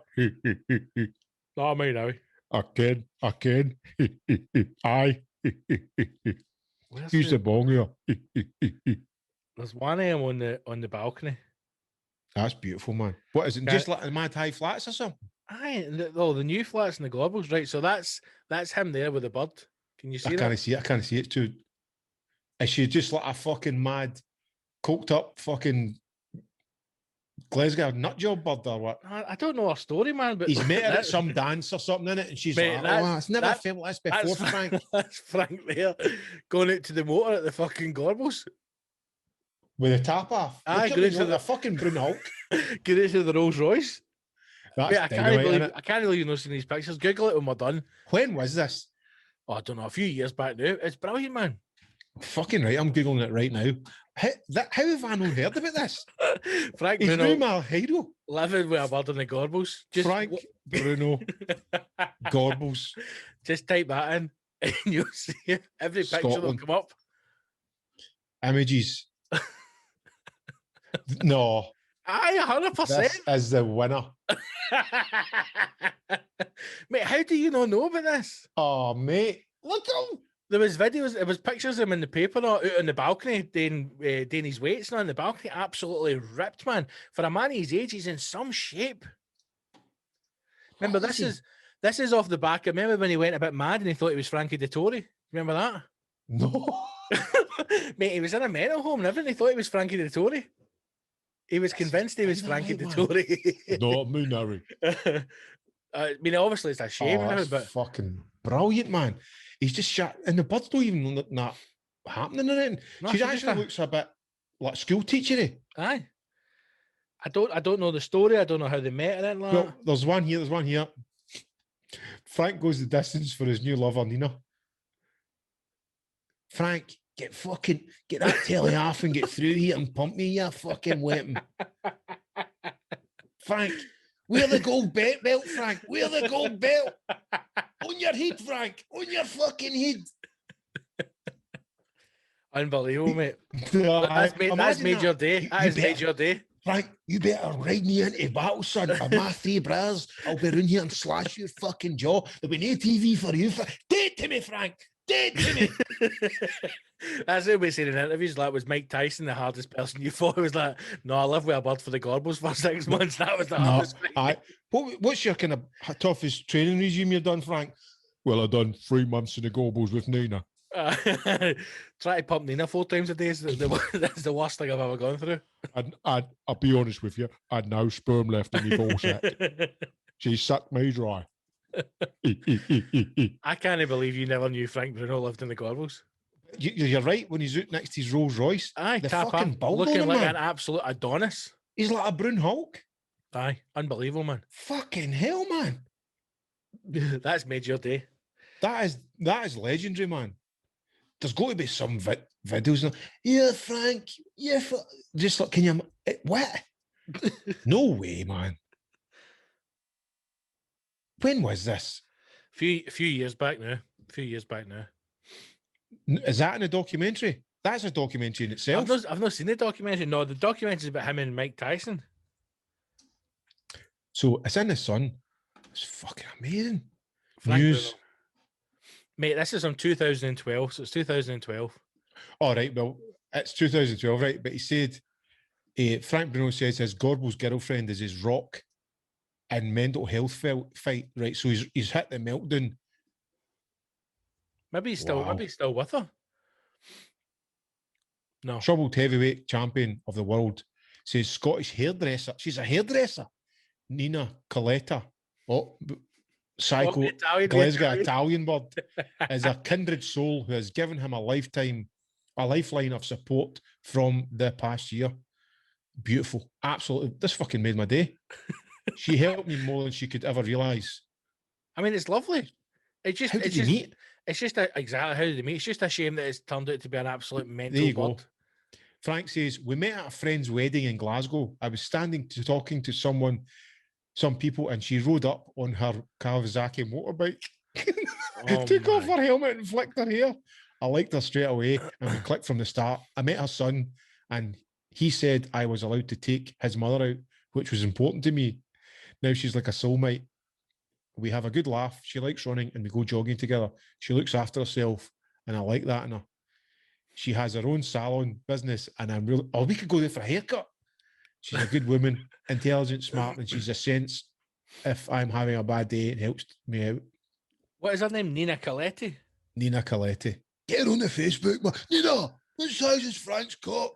A: not me now.
B: I can. Aye. Use the bong here.
A: There's one of them on the balcony.
B: That's beautiful, man. What is it? Just like the Mad High Flats or something?
A: Aye, the new flats in the Gorbals, right? So that's him there with the bird. Can you see that?
B: I can't see it too. Is she just like a fucking mad, coked up fucking Glasgow nut job bird or what?
A: I don't know her story, man. But
B: he's met her at some dance or something in it, and she's
A: mate,
B: like, "Oh, it's never felt like this before, Frank."
A: That's Frank there going out to the motor at the fucking Gorbals
B: with a tap off.
A: Aye, going into
B: the fucking Brun Hulk.
A: Get into the Rolls Royce.
B: That's
A: mate, I can't believe you've not seen these pictures. Google it when we're done.
B: When was this?
A: Oh, I don't know. A few years back now. It's brilliant, man.
B: Fucking right. I'm googling it right now. How have I not heard about this?
A: Frank
B: He's
A: Bruno,
B: my hero.
A: living with a bird in the Gorbals.
B: Frank Bruno Gorbals.
A: Just type that in, and you'll see it. Every picture will come up.
B: Images. No.
A: Aye, 100%.
B: This is the winner.
A: Mate, how do you not know about this?
B: Oh, mate. Look at him.
A: There was videos, it was pictures of him in the paper out on the balcony, doing his weights on the balcony. Absolutely ripped, man. For a man his age, he's in some shape. Remember, this is off the back. I remember when he went a bit mad and he thought he was Frankie Dettori. Remember that?
B: No.
A: Mate, he was in a mental home and everything. He thought he was Frankie Dettori. He was convinced he was Frankie Dettori.
B: No, Moonary.
A: I mean, obviously it's a shame, but
B: fucking brilliant, man. He's just shot, and the birds don't even look that happening or anything.
A: No,
B: she actually looks a bit like school teachery.
A: Aye. I don't know the story. I don't know how they met or anything like that.
B: There's one here. Frank goes the distance for his new lover, Nina. Frank, get that telly off and get through here and pump me, you fucking weapon. Frank, wear the gold belt, Frank. Wear the gold belt. On your head, Frank. On your fucking head.
A: Unbelievable, mate.
B: That's
A: made your day. That has made your day.
B: Frank, you better ride me into battle, son. Or my 3 brothers, I'll be around here and slash your fucking jaw. There'll be no TV for you. Take it to me, Frank. dead to me.
A: That's what we said in interviews. Like, was Mike Tyson the hardest person you fought? It was like, no, I lived with a bird for the Gorbals for 6 months. That was the
B: No,
A: hardest fight.
B: what's your kind of toughest training regime you've done, Frank? Well, I've done 3 months in the Gorbals with Nina.
A: Try to pump Nina 4 times a day is that's the worst thing I've ever gone through.
B: I'll be honest with you, I had no sperm left in my ball sack. She sucked me dry.
A: I can't believe you never knew Frank Bruno lived in the Gorbals.
B: You're right, when he's out next to his Rolls Royce.
A: Aye,
B: the
A: tap
B: fucking
A: up,
B: bald
A: looking
B: on him,
A: like
B: man.
A: an absolute Adonis.
B: He's like a Brune Hulk.
A: Aye, unbelievable, man.
B: Fucking hell, man.
A: That's made your day.
B: That is legendary, man. There's got to be some videos. Yeah, Frank. Yeah, just like, can you? What? No way, man. When was this?
A: Few years back now.
B: Is that in a documentary? That's a documentary in itself.
A: I've not seen the documentary. No, the documentary is about him and Mike Tyson.
B: So it's in the Sun. It's fucking amazing.
A: Frank
B: News.
A: Bruno. Mate, this is from 2012, so it's 2012.
B: All right, well, it's 2012, right? But he said, Frank Bruno says his Gorbals girlfriend is his rock and mental health fight, right? So he's hit the meltdown.
A: Maybe he's still with her. No.
B: Troubled heavyweight champion of the world says Scottish hairdresser. She's a hairdresser. Nina Coletta. Psycho Glasgow Italian bird is a kindred soul who has given him a lifeline of support from the past year. Beautiful. Absolutely. This fucking made my day. She helped me more than she could ever realise.
A: I mean, it's lovely.
B: How did you meet?
A: It's just exactly how did they meet? It's just a shame that it's turned out to be an absolute mental
B: There you
A: bird.
B: go. Frank says, we met at a friend's wedding in Glasgow. I was talking to some people, and she rode up on her Kawasaki motorbike, took off her helmet and flicked her hair. I liked her straight away, and we clicked from the start. I met her son, and he said I was allowed to take his mother out, which was important to me. Now she's like a soulmate. We have a good laugh. She likes running, and we go jogging together. She looks after herself, and I like that in her. She has her own salon business, and I'm really... Oh, we could go there for a haircut. She's a good woman, intelligent, smart, and she's a sense if I'm having a bad day, it helps me out.
A: What is her name? Nina Coletta?
B: Nina Coletta.
C: Get her on the Facebook, man. Nina, what size is Frank's cock?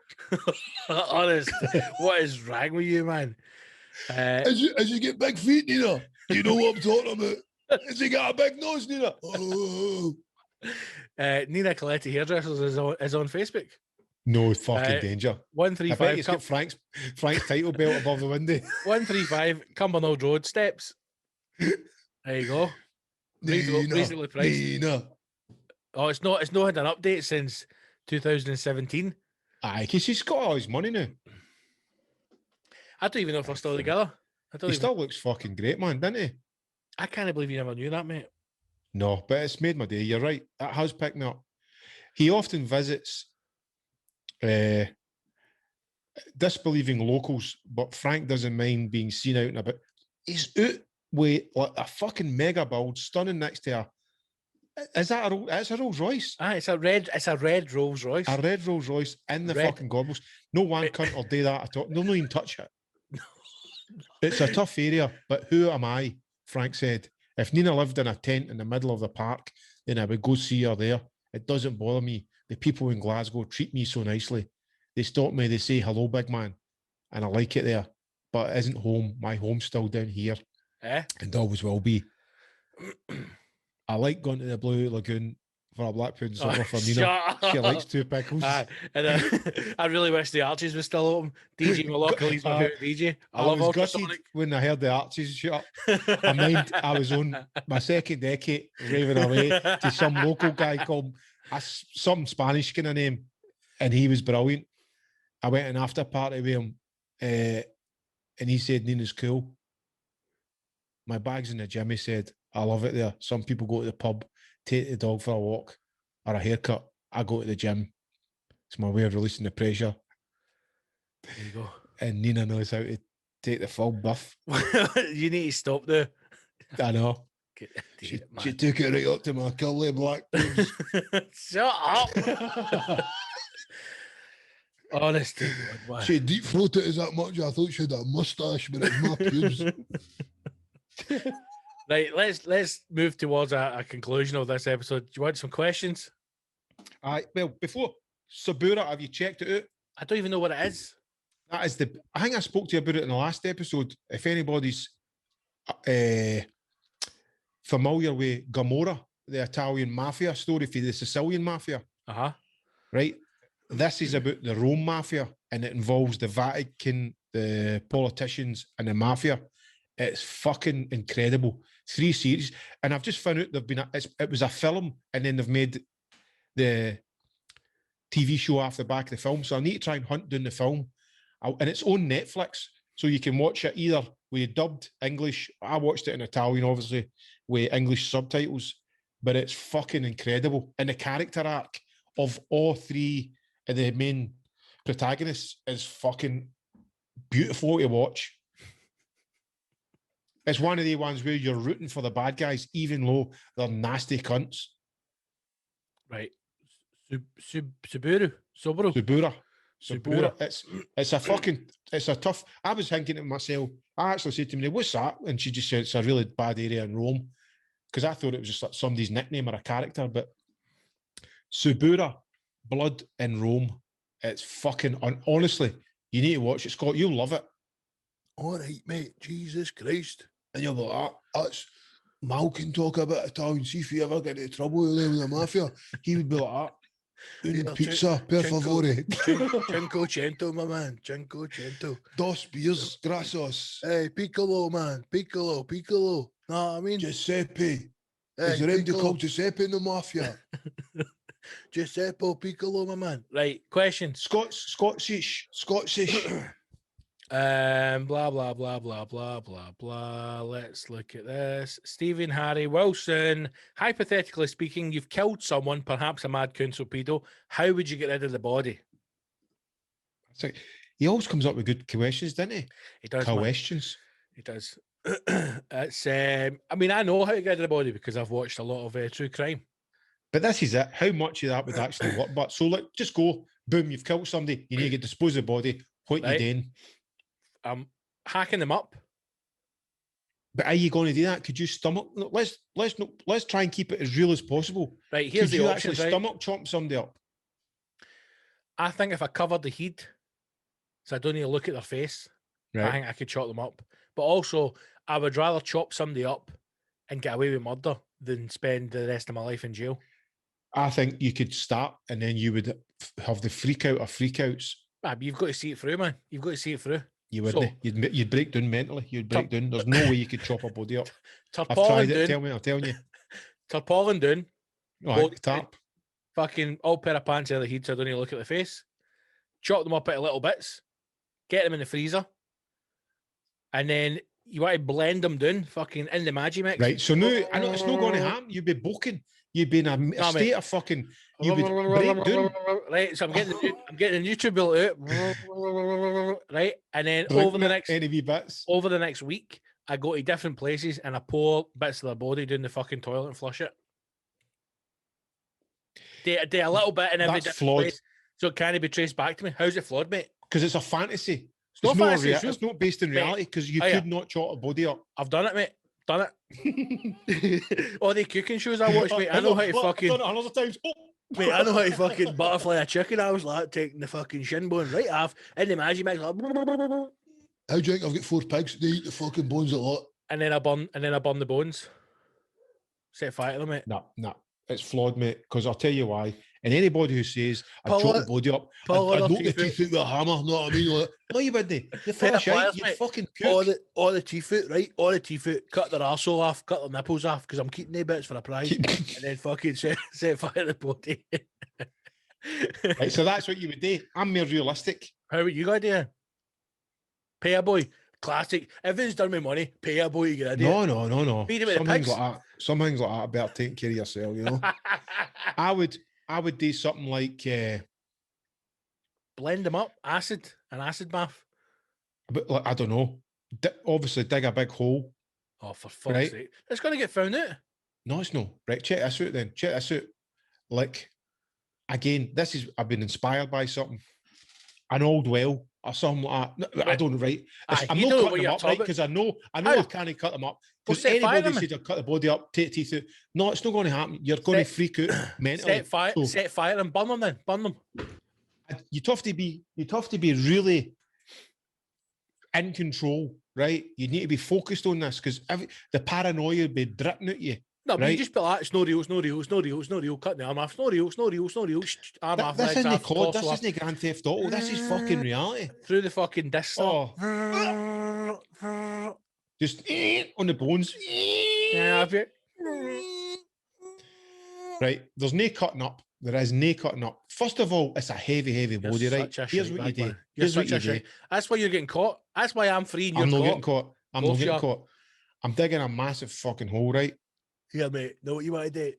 A: Honest, what is wrong with you, man?
C: As you get big feet, Nina, do you know what I'm talking about? Has he got a big nose, Nina? Oh.
A: Nina Coletta Hairdressers is on Facebook.
B: No fucking danger.
A: 135.
B: I bet he's got Frank's title belt above the window.
A: 135 Cumbernauld Road steps. There you go. Reasonably priced.
C: Nina.
A: Oh, it's not had an update since 2017.
B: Aye, because he's got all his money now.
A: I don't even know if they're still together.
B: He still looks fucking great, man, doesn't he?
A: I can't believe you never knew that, mate.
B: No, but it's made my day. You're right. That has picked me up. He often visits disbelieving locals, but Frank doesn't mind being seen out and about. He's out with like a fucking mega build, stunning next to her. Is that it's a Rolls Royce?
A: Ah, it's a red Rolls Royce.
B: A red Rolls Royce in the fucking Gorbals. No one cunt will do that at all. They'll not even touch it. It's a tough area, but who am I? Frank said. If Nina lived in a tent in the middle of the park, then I would go see her there. It doesn't bother me. The people in Glasgow treat me so nicely. They stop me, they say, hello, big man. And I like it there. But it isn't home. My home's still down here. And always will be. I like going to the Blue Lagoon for a black pudding supper for Nina. She likes 2 pickles.
A: And I really wish the Arches was still open. DJ Malockley's my favorite DJ. I love
B: was gutted when I heard the Arches shut up. I was on my second decade raving away to some local guy called some Spanish kind of name, and he was brilliant. I went an after party with him, and he said Nina's cool. My bag's in the gym, he said. I love it there. Some people go to the pub, take the dog for a walk or a haircut. I go to the gym. It's my way of releasing the pressure.
A: There you go.
B: And Nina knows how to take the full buff.
A: You need to stop there.
B: I know.
A: Get
C: She
A: it, man.
C: took it right up to my curly black pubes.
A: Shut up. Honestly, God, man.
C: She deep throated us that much. I thought she had a mustache, but it was my pubes.
A: Right, let's move towards a conclusion of this episode. Do you want some questions?
B: Well, before Sabura, have you checked it out?
A: I don't even know what it is.
B: That is I think I spoke to you about it in the last episode. If anybody's familiar with Gomorrah, the Italian mafia story for the Sicilian mafia, right? This is about the Rome mafia, and it involves the Vatican, the politicians, and the mafia. It's fucking incredible. 3 series, and I've just found out it was a film, and then they've made the TV show off the back of the film. So I need to try and hunt down the film, and it's on Netflix, so you can watch it either with dubbed English. I watched it in Italian, obviously, with English subtitles, but it's fucking incredible. And the character arc of all 3 of the main protagonists is fucking beautiful to watch. It's one of the ones where you're rooting for the bad guys, even though they're nasty cunts.
A: Right. Subaru.
B: Subura. It's a tough. I was thinking to myself, I actually said to me, what's that? And she just said it's a really bad area in Rome. Because I thought it was just like somebody's nickname or a character, but Subura, Blood in Rome. It's fucking honestly, you need to watch it, Scott. You'll love it.
C: All right, mate. Jesus Christ. And you're like, that's Mal can talk a bit Italian. See if you ever get into trouble with the mafia, he would be like that.
B: Yeah,
C: pizza, per favore. Cinquecento, my man. Cinquecento. Dos beers, gracias. Hey, piccolo, man. Piccolo. Know what I mean? Giuseppe. Is there anybody called Giuseppe in the mafia? Giuseppe Piccolo, my man.
A: Right, question.
B: Scottish.
A: Blah blah blah blah blah blah blah. Let's look at this. Stephen Harry Wilson. Hypothetically speaking, you've killed someone, perhaps a mad council pedo. How would you get rid of the body?
B: So he always comes up with good questions, doesn't he?
A: He does.
B: Questions.
A: He does. It's. I mean, I know how to get rid of the body because I've watched a lot of true crime.
B: But this is it. How much of that would actually work? But so just go. Boom! You've killed somebody. You need to dispose of the body. What you doing?
A: Hacking them up.
B: But are you going to do that? Could you stomach? Let's try and keep it as real as possible.
A: Right, here's
B: Could
A: the
B: you
A: options,
B: actually stomach chop somebody up?
A: I think if I covered the head, so I don't need to look at their face, I think I could chop them up. But also, I would rather chop somebody up and get away with murder than spend the rest of my life in jail.
B: I think you could start and then you would have the freak out or freakouts.
A: You've got to see it through, man. You've got to see it through.
B: You wouldn't.
A: So,
B: you'd break down mentally. You'd break down. There's no way you could chop a body up. I've
A: tried
B: it. I'm telling you.
A: Tarpaulin down.
B: Right, tap.
A: Fucking all pair of pants out of the head so I don't need to look at the face. Chop them up into little bits. Get them in the freezer. And then you want to blend them down fucking in the Magimix.
B: Right, so now, I know it's not going to happen. You'd be boking. You'd be in a state of fucking... You would break down.
A: Right, so I'm getting the Nutribullet out. Right, and then over the next week, I go to different places and I pour bits of their body down the fucking toilet and flush it. Do a little bit in every different place, so it can't be traced back to me. How's it flawed, mate?
B: Because it's a fantasy.
A: It's
B: not based in reality because you could not chop a body up.
A: I've done it, mate. Done it. All the cooking shows I watch, mate. I know how to fucking.
B: I've done it 100 times. Oh.
A: Mate, I know how to fucking butterfly a chicken. I was like taking the fucking shin bone right off in the Magimix. Like,
C: how do you think I've got 4 pigs? They eat the fucking bones a lot.
A: And then I burn the bones. Set fire to them, mate.
B: No. It's flawed, mate, because I'll tell you why. And anybody who says, I chop the body up, I knock the teeth out with a hammer, know what I mean? Like, no, you wouldn't. You're full of shit. You fucking cook.
C: All the teeth out, right? All the teeth out.
A: Cut their arsehole off, cut their nipples off, because I'm keeping the bits for a prize. And then fucking set fire to the body.
B: Right, so that's what you would do. I'm more realistic.
A: How would you go do? Pay a boy. Classic. Everything's done with money. Pay a boy to get a
B: No. Some things like that about taking care of yourself, you know. I would do something like
A: blend them up, an acid bath.
B: But like, I don't know. Obviously, dig a big hole
A: Oh, for fuck's
B: Right.
A: sake. It's going to get found out.
B: No, it's no. Right, check this out then. Check this out. Like, again, I've been inspired by something. An old well or something like that. No, I
A: Right.
B: don't know, right? I'm
A: You
B: not
A: know
B: cutting
A: what
B: them
A: you're
B: up,
A: talking
B: right?
A: about.
B: Because I know
A: How?
B: I can't cut them up.
A: Well,
B: Because
A: set fire
B: anybody
A: to
B: said to cut the body up, take teeth out. No, it's not going to happen. You're going to freak out mentally.
A: Set fire and burn them then. Burn them.
B: You'd have to be really in control, right? You need to be focused on this because the paranoia would be dripping at you.
A: No, but
B: right?
A: you just be like, it's no real, it's no real, it's no real, it's no real, cutting the arm off, it's no real, it's no real, it's no real, arm off,
B: This
A: legs
B: isn't
A: off,
B: COD,
A: torso
B: this
A: off,
B: isn't Grand Theft Auto, this is fucking reality.
A: through the fucking disc.
B: Oh, just on the bones.
A: Yeah, have you?
B: Right, there's no cutting up. There is no cutting up. First of all, it's a heavy body,
A: You're
B: right?
A: such a
B: Here's
A: shite
B: what you
A: bag,
B: do.
A: man. You're
B: Here's what
A: such
B: you
A: a
B: do.
A: shite. That's why you're getting caught. That's why I'm free and you're
B: I'm not
A: caught.
B: getting caught. I'm not
A: Both
B: getting
A: you.
B: caught. I'm digging a massive fucking hole, right?
C: Here, mate, know what you want to do?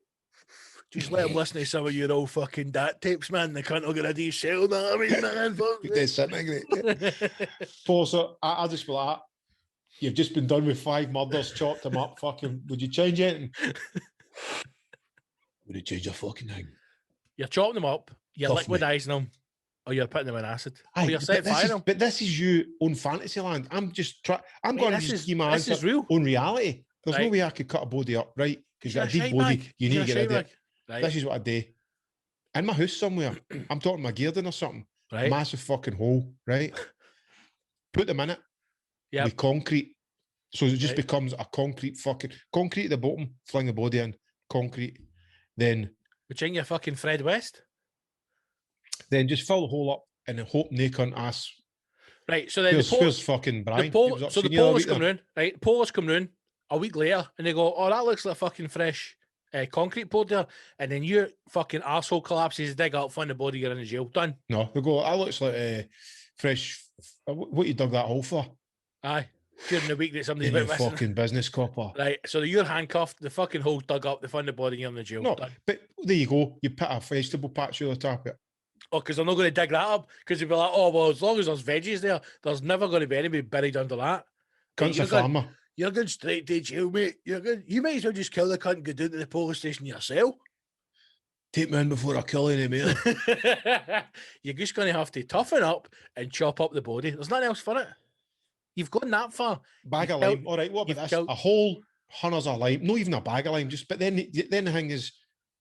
C: Just let him listen to some of your old fucking dat tapes, man. The cunt will get a D-cell, know what I mean, man? Fuck
B: They're sitting great. So I just be like, you've just been done with 5 murders, chopped them up, fucking, would you change anything? Would you change a fucking thing?
A: You're chopping them up, you're
B: Cuff me.
A: liquidizing them, or you're putting them in acid.
B: Aye,
A: Or you're setting fire them.
B: but this is you on Fantasyland. I'm just trying. I'm
A: Mate,
B: going to
A: this
B: just
A: is-
B: give my
A: this is
B: answer
A: real.
B: on reality. There's no
A: Right.
B: way I could cut a body up, right? Because
A: You're
B: a
A: a
B: dead
A: shite
B: body,
A: bag.
B: you need
A: You're
B: to
A: a
B: get rid
A: shite
B: of it.
A: bag. Right.
B: This is what I do. In my house somewhere, I'm talking my gear in or something.
A: Right.
B: Massive fucking hole, right? Put them in it
A: Yep.
B: with concrete. So it just
A: Right.
B: becomes a concrete at the bottom, fling the body in, concrete. Then
A: Which ain't your fucking Fred West.
B: just fill the hole up and then hope no cunt ass.
A: Right. So then
B: Where's fucking Brian? He was up
A: so the
B: seeing you the other
A: Polish
B: week
A: come
B: there.
A: round, right? The Polish come round a week later and they go, oh, that looks like fucking fresh concrete poured there. And then your fucking arsehole collapses, dig up, find the body, you're in the jail. Done.
B: No, they go, that looks like fresh. What you dug that hole for?
A: Aye. During the week that somebody's
B: In
A: a
B: your
A: bit missing.
B: fucking business copper.
A: Right. So you're handcuffed, the fucking hole's dug up, they find the body, you're in the jail.
B: No,
A: Done.
B: but there you go. You put a vegetable patch over the top of it.
A: Oh, because they're not going to dig that up. Because you'd be like, oh, well, as long as there's veggies there, there's never going to be anybody buried under that.
B: Cunt's a
A: you're going-
B: farmer.
C: You're going straight to jail, mate. You might as well just kill the cunt and go down to the police station yourself.
B: Take me in before I kill any more.
A: You're just going to have to toughen up and chop up the body. There's nothing else for it. You've gone that far.
B: Bag of
A: You've
B: lime.
A: killed-
B: All right, what
A: you've
B: about this?
A: killed-
B: A whole hunters of lime. Not even a bag of lime. But then the thing is,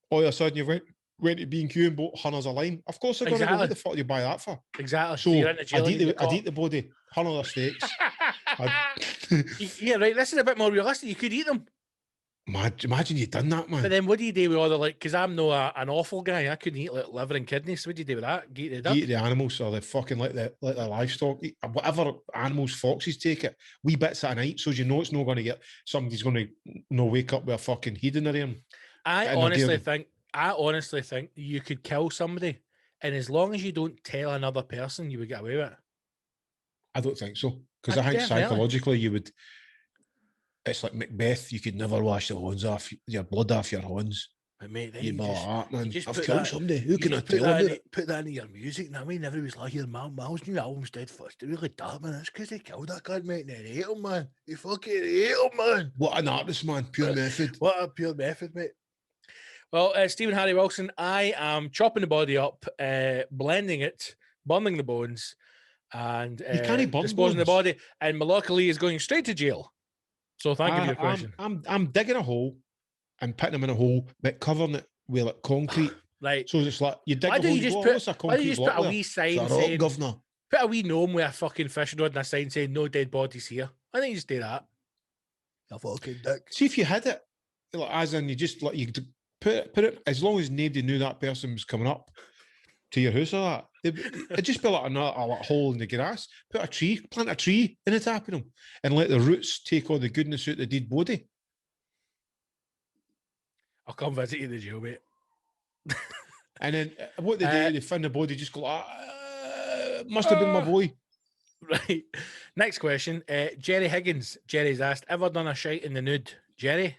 B: all of a sudden you went to B&Q and bought hunters of lime. Of course they're going to go,
A: Exactly.
B: what the fuck do you buy that for?
A: Exactly.
B: So
A: you're in the jail
B: I'd
A: and you get
B: eat the body, hunter of steaks.
A: Yeah, right. This is a bit more realistic. You could eat them.
B: Imagine you done that, man.
A: But then what do you do with all the, like, because I'm no an awful guy. I couldn't eat like liver and kidneys. So what do you do with that? Get it
B: You
A: up?
B: eat the animals or the fucking let the livestock eat, whatever animals, foxes take it, wee bits at a night, so you know it's not going to get somebody's going to wake up with a fucking head in their ear.
A: I
B: and
A: honestly think you could kill somebody, and as long as you don't tell another person, you would get away with it.
B: I don't think so, because I think
A: Definitely.
B: psychologically you would. It's like Macbeth. You could never wash the horns off your blood off your horns.
A: But mate, then
B: You'd
A: you
B: be like,
A: just,
B: "Ah, man,
C: just
B: I've
C: put
B: killed
C: that-
B: somebody. Who
C: you
B: can I
C: just put
B: tell
C: that
B: about
C: in,
B: it?"
C: put that into your music. And I mean, everybody's like, your Miles new album's dead first. It's really dark, man. That's because they killed that guy, mate. And they hate him, man. They fucking hate him, man.
B: What an artist, man. Pure method.
C: What a pure method, mate.
A: Well, Stephen Harry Wilson, I am chopping the body up, blending it, burning the bones, and
B: You can't burn
A: disposing the
B: bones.
A: body. And Malakali is going straight to jail. So thank you for your
B: I'm-
A: question.
B: I'm digging a hole and putting them in a hole, but covering it with like concrete.
A: Right.
B: So it's like you dig
A: Why
B: a
A: don't
B: hole.
A: you just
B: go,
A: put-
B: "What's a
A: Why don't
B: concrete
A: you just
B: block
A: put a
B: there?"
A: wee
B: It's
A: sign
B: a rock,
A: saying,
B: governor.
A: put a wee gnome with a fucking fishing rod and a sign saying no dead bodies here? I think you just do that.
C: You fucking dick.
B: See if you had it, like, as in you just like put it as long as nobody knew that person was coming up to your house or that. It'd just be like a hole in the grass. Put a tree, plant a tree in the top of them, and let the roots take all the goodness out of the dead body.
A: I'll come visit you in the jail, mate.
B: And then what they do, they find the body, just go, must have been my boy.
A: Right. Next question. Jerry Higgins. Jerry's asked, ever done a shite in the nude? Jerry,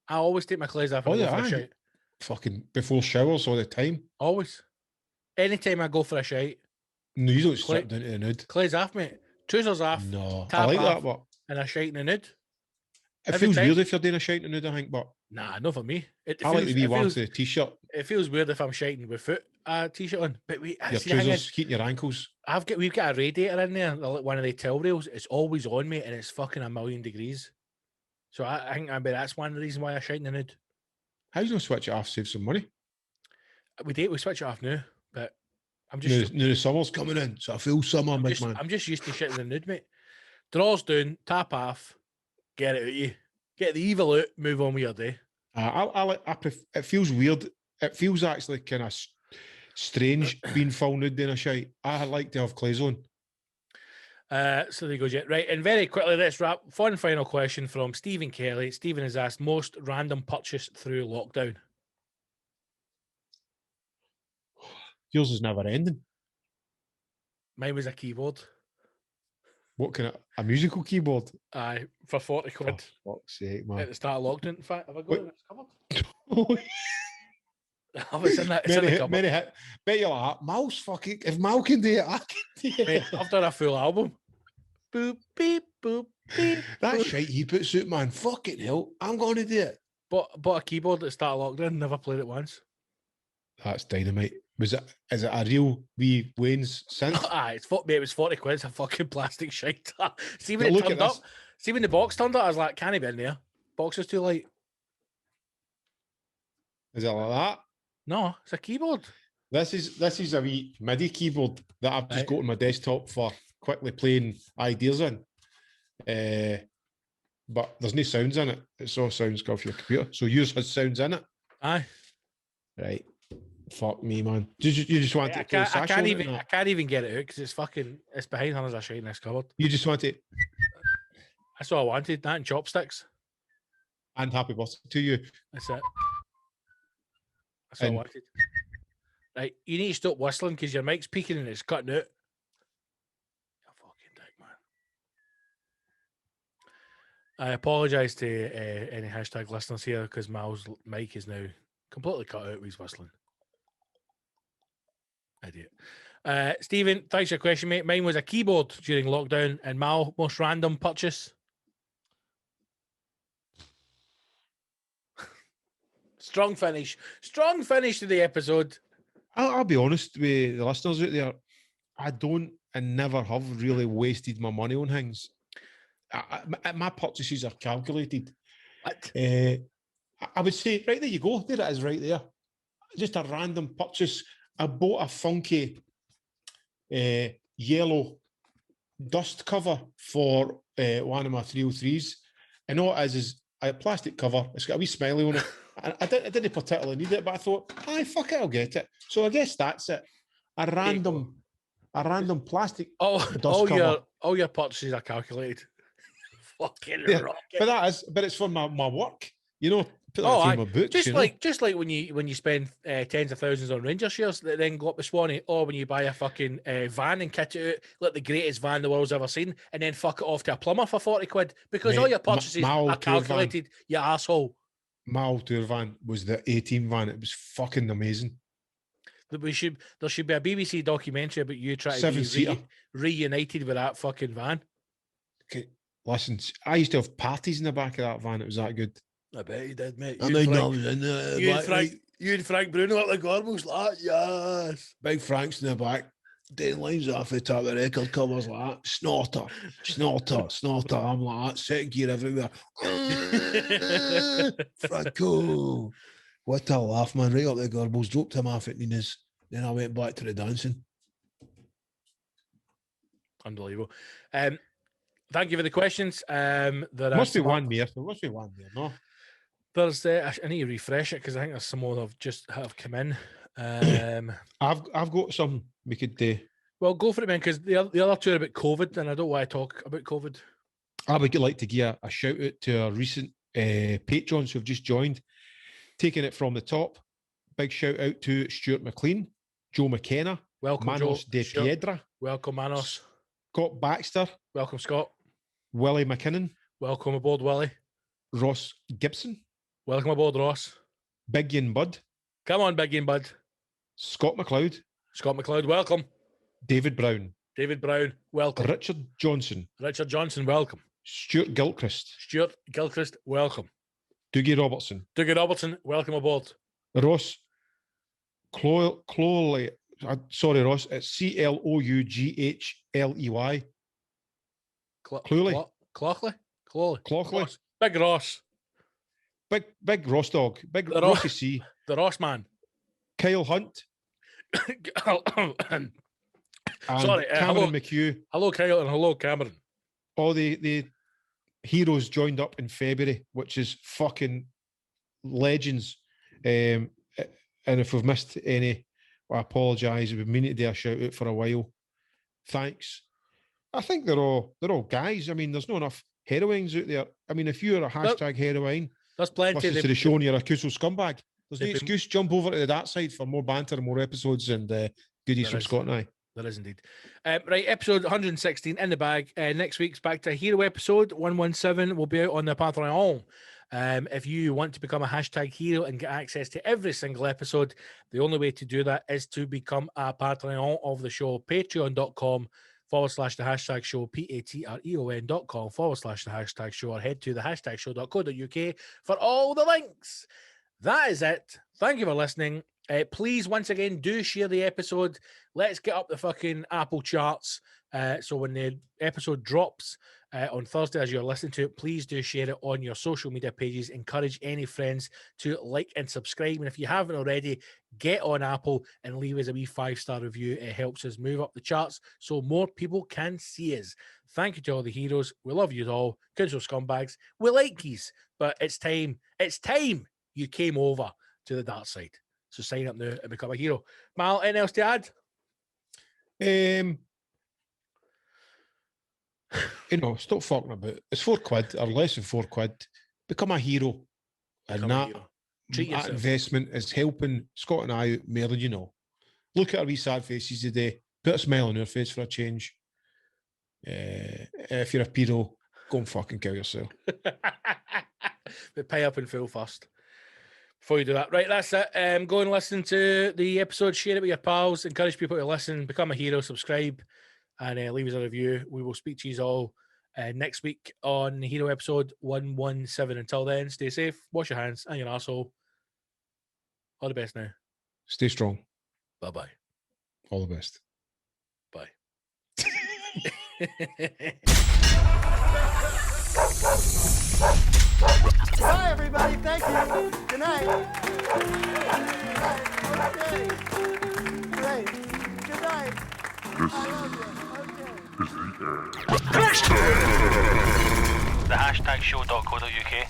A: I always take my clothes off and
B: Oh,
A: go
B: yeah,
A: for a
B: aye.
A: shite.
B: Fucking before showers all the time.
A: Always. Anytime I go for a shite,
B: No, you don't
A: Clay-
B: strip down to the nude.
A: clothes off, mate. Trousers off,
B: No, I
A: tap
B: like
A: off.
B: that, but
A: and a shite in the nude.
B: It
A: Every
B: feels
A: time-
B: weird if you're doing a shite nude, I think, but
A: Nah, not for me. It
B: I like
A: feels,
B: the wee
A: it,
B: ones
A: feels,
B: with the t-shirt.
A: it feels weird if I'm shiting with foot t-shirt on. But
B: Your
A: see, the thing
B: trousers,
A: is,
B: keeping your ankles.
A: we've got a radiator in there, like one of the towel rails. It's always on me, and it's fucking 1,000,000 degrees. So I think that's one of the reasons why I shite in the nude.
B: How do you not switch it off, save some money?
A: We switch it off now, but I'm
B: Now,
A: just
B: now the summer's coming in, so I feel summer, big man.
A: I'm just used to shitting in the nude, mate. Drawers down, tap off, get it out of you, get the evil out, move on with your day.
B: It feels weird. It feels actually kind of strange being full nude in a shite. I like to have clothes on.
A: So there you go, Jet. Right, and very quickly, let's wrap. Fun final question from Stephen Kelly. Stephen has asked, most random purchase through lockdown.
B: Yours is never ending.
A: Mine was a keyboard.
B: What kind of a musical keyboard?
A: Aye, for 40
B: For
A: quid
B: fuck's sake,
A: at
B: man.
A: the start of lockdown. In fact, have I got
B: Wait.
A: it in this cupboard? Oh, it's in the cupboard.
B: Many hit. Bet you're like, Mal's fucking. If Mal can do it, I can do
A: Mate,
B: it.
A: I've done a full album. Boop, beep, boop, beep.
B: That
A: boop.
B: shite he puts out, man. Fucking hell, I'm going to do it.
A: Bought a keyboard at the start of lockdown, never played it once.
B: That's dynamite. Is it a real wee Wayne's synth?
A: Aye, mate, it was 40 quid. It's a fucking plastic shite. See when
B: But
A: it
B: look
A: turned
B: at
A: up.
B: this.
A: See when the box turned up, I was like, can't it be in there? Box is too light.
B: Is it like that?
A: No, it's a keyboard.
B: This is a wee MIDI keyboard that I've just
A: Right.
B: got on my desktop for quickly playing ideas in. But there's no sounds in it. It's all sounds go off your computer. So yours has sounds in it.
A: Aye.
B: Right. Fuck me, man. You just want
A: I
B: to play
A: can't, I
B: Sash
A: can't
B: on it
A: even
B: and
A: I
B: that?
A: can't even get it out because it's behind hundreds of shit in this cupboard.
B: You just want it
A: That's all I wanted. That and chopsticks.
B: and happy birthday to you.
A: That's it. That's all I
B: And-
A: wanted. Right, you need to stop whistling because your mic's peaking and it's cutting out. You fucking dick, man. I apologise to any hashtag listeners here because Mal's mic is now completely cut out with his whistling. Idiot. Stephen, thanks for your question, mate. Mine was a keyboard during lockdown. And Mal, most random purchase? Strong finish. Strong finish to the episode.
B: I'll be honest with the listeners out there. I don't and never have really wasted my money on things. My purchases are calculated.
A: What?
B: I would say, right, there you go. There it is right there. Just a random purchase. I bought a funky yellow dust cover for one of my 303s. And all it is a plastic cover. It's got a wee smiley on it. I didn't particularly need it, but I thought, aye, fuck it, I'll get it. So I guess that's it. A random plastic dust cover.
A: All your purchases are calculated. Fucking
B: Yeah,
A: rocket.
B: but it's for my work. You know, put that
A: Oh,
B: through
A: aye.
B: my books.
A: Just
B: you know?
A: like when you spend tens of thousands on Ranger shares that then go up the Swanee, or when you buy a fucking van and kit it out like the greatest van the world's ever seen, and then fuck it off to a plumber for 40 quid because all
B: Mate,
A: your purchases
B: my old
A: are
B: tour van.
A: calculated. You asshole.
B: My old tour van was the 18 van. It was fucking amazing.
A: That there should be a BBC documentary about you trying to
B: Seven-seater.
A: be reunited with that fucking van.
B: Okay, listen, I used to have parties in the back of that van. It was that good.
C: I bet you did, mate.
B: I
C: You
B: think
C: and
B: I
C: Frank,
B: was in the
C: you and
B: back,
C: Frank,
B: right?
C: you and Frank Bruno at the Gorbals like that. Yes.
B: Big Frank's in the back, doing lines off the top of the record covers like that. Snorter. I'm like that, second gear everywhere. Franco. What a laugh, man. Right up the Gorbals, dropped him off at Nina's. Then I went back to the dancing.
A: Unbelievable. Thank you for the questions. There
B: Must be
A: some
B: one there. There must be one there, no?
A: There's I need to refresh it because I think there's some more that have come in.
B: I've got some we could do.
A: Well, go for it, man, because the other two are about COVID, and I don't want to talk about COVID.
B: I would like to give a shout out to our recent patrons who've just joined. Taking it from the top, big shout out to Stuart McLean, Joe McKenna,
A: Welcome,
B: Manos
A: Joe.
B: de
A: Sure.
B: Piedra,
A: Welcome, Manos.
B: Scott Baxter,
A: Welcome, Scott.
B: Willie McKinnon,
A: Welcome aboard, Willie.
B: Ross Gibson,
A: Welcome aboard, Ross.
B: Big Yin Bud,
A: Come on, Big Game Bud.
B: Scott McLeod,
A: Scott McLeod, welcome.
B: David Brown,
A: David Brown, welcome.
B: Richard Johnson,
A: Richard Johnson, welcome.
B: Stuart Gilchrist.
A: Stuart Gilchrist, welcome.
B: Dougie Robertson.
A: Dougie Robertson, welcome aboard.
B: Ross Cloley. Sorry, Ross. It's Cloughgley. Clooley.
A: Clockley?
B: Clockley.
A: Big Ross.
B: Big Ross dog. Big
A: The
B: Rossy
A: Ross.
B: C.
A: The Ross man.
B: Kyle Hunt.
A: And
B: And Cameron McHugh.
A: hello, Kyle, and hello, Cameron.
B: All the heroes joined up in February, which is fucking legends. And if we've missed any, I apologise. We've been meaning to do a shout out for a while. Thanks. I think they're all guys. I mean, there's not enough heroines out there. I mean, if you're a hashtag heroine,
A: There's plenty.
B: plus instead of showing you're a Kuso scumbag, there's no
A: they've been-
B: excuse. Jump over to that side for more banter and more episodes and goodies
A: There
B: from
A: is.
B: Scott and I.
A: There is indeed. Right, episode 116 in the bag. Next week's back to a hero episode. 117 will be out on the Patreon. If you want to become a hashtag hero and get access to every single episode, the only way to do that is to become a Patreon of the show. Patreon.com/the hashtag show, patreon.com/the hashtag show, or head to the hashtag show.co.uk for all the links. That is it. Thank you for listening. Please, once again, do share the episode. Let's get up the fucking Apple charts. So when the episode drops on Thursday, as you're listening to it, please do share it on your social media pages. Encourage any friends to like and subscribe. And if you haven't already, get on Apple and leave us a wee 5-star review. It helps us move up the charts so more people can see us. Thank you to all the heroes. We love you all. Council scumbags. We like yous, but it's time. It's time you came over to the dark side. So sign up now and become a hero. Mal, anything else to add?
B: Stop fucking about. It's £4 or less than £4. Become a hero.
A: Become
B: And
A: a
B: that,
A: hero. Treat
B: that
A: yourself.
B: investment is helping Scott and I out more than you know. Look at our wee sad faces today. Put a smile on your face for a change. If you're a pedo, go and fucking kill yourself.
A: But pay up in full first before you do that. Right, that's it. Go and listen to the episode, share it with your pals, encourage people to listen, become a hero, subscribe, and leave us a review. We will speak to you all next week on Hero episode 117. Until then, stay safe, wash your hands and your asshole. All the best now.
B: Stay strong.
A: Bye-bye.
B: All the best.
A: Bye.
D: Bye, everybody. Thank you. Good night. Okay. Great. Good night. I love you. Okay.
E: The hashtag show.co.uk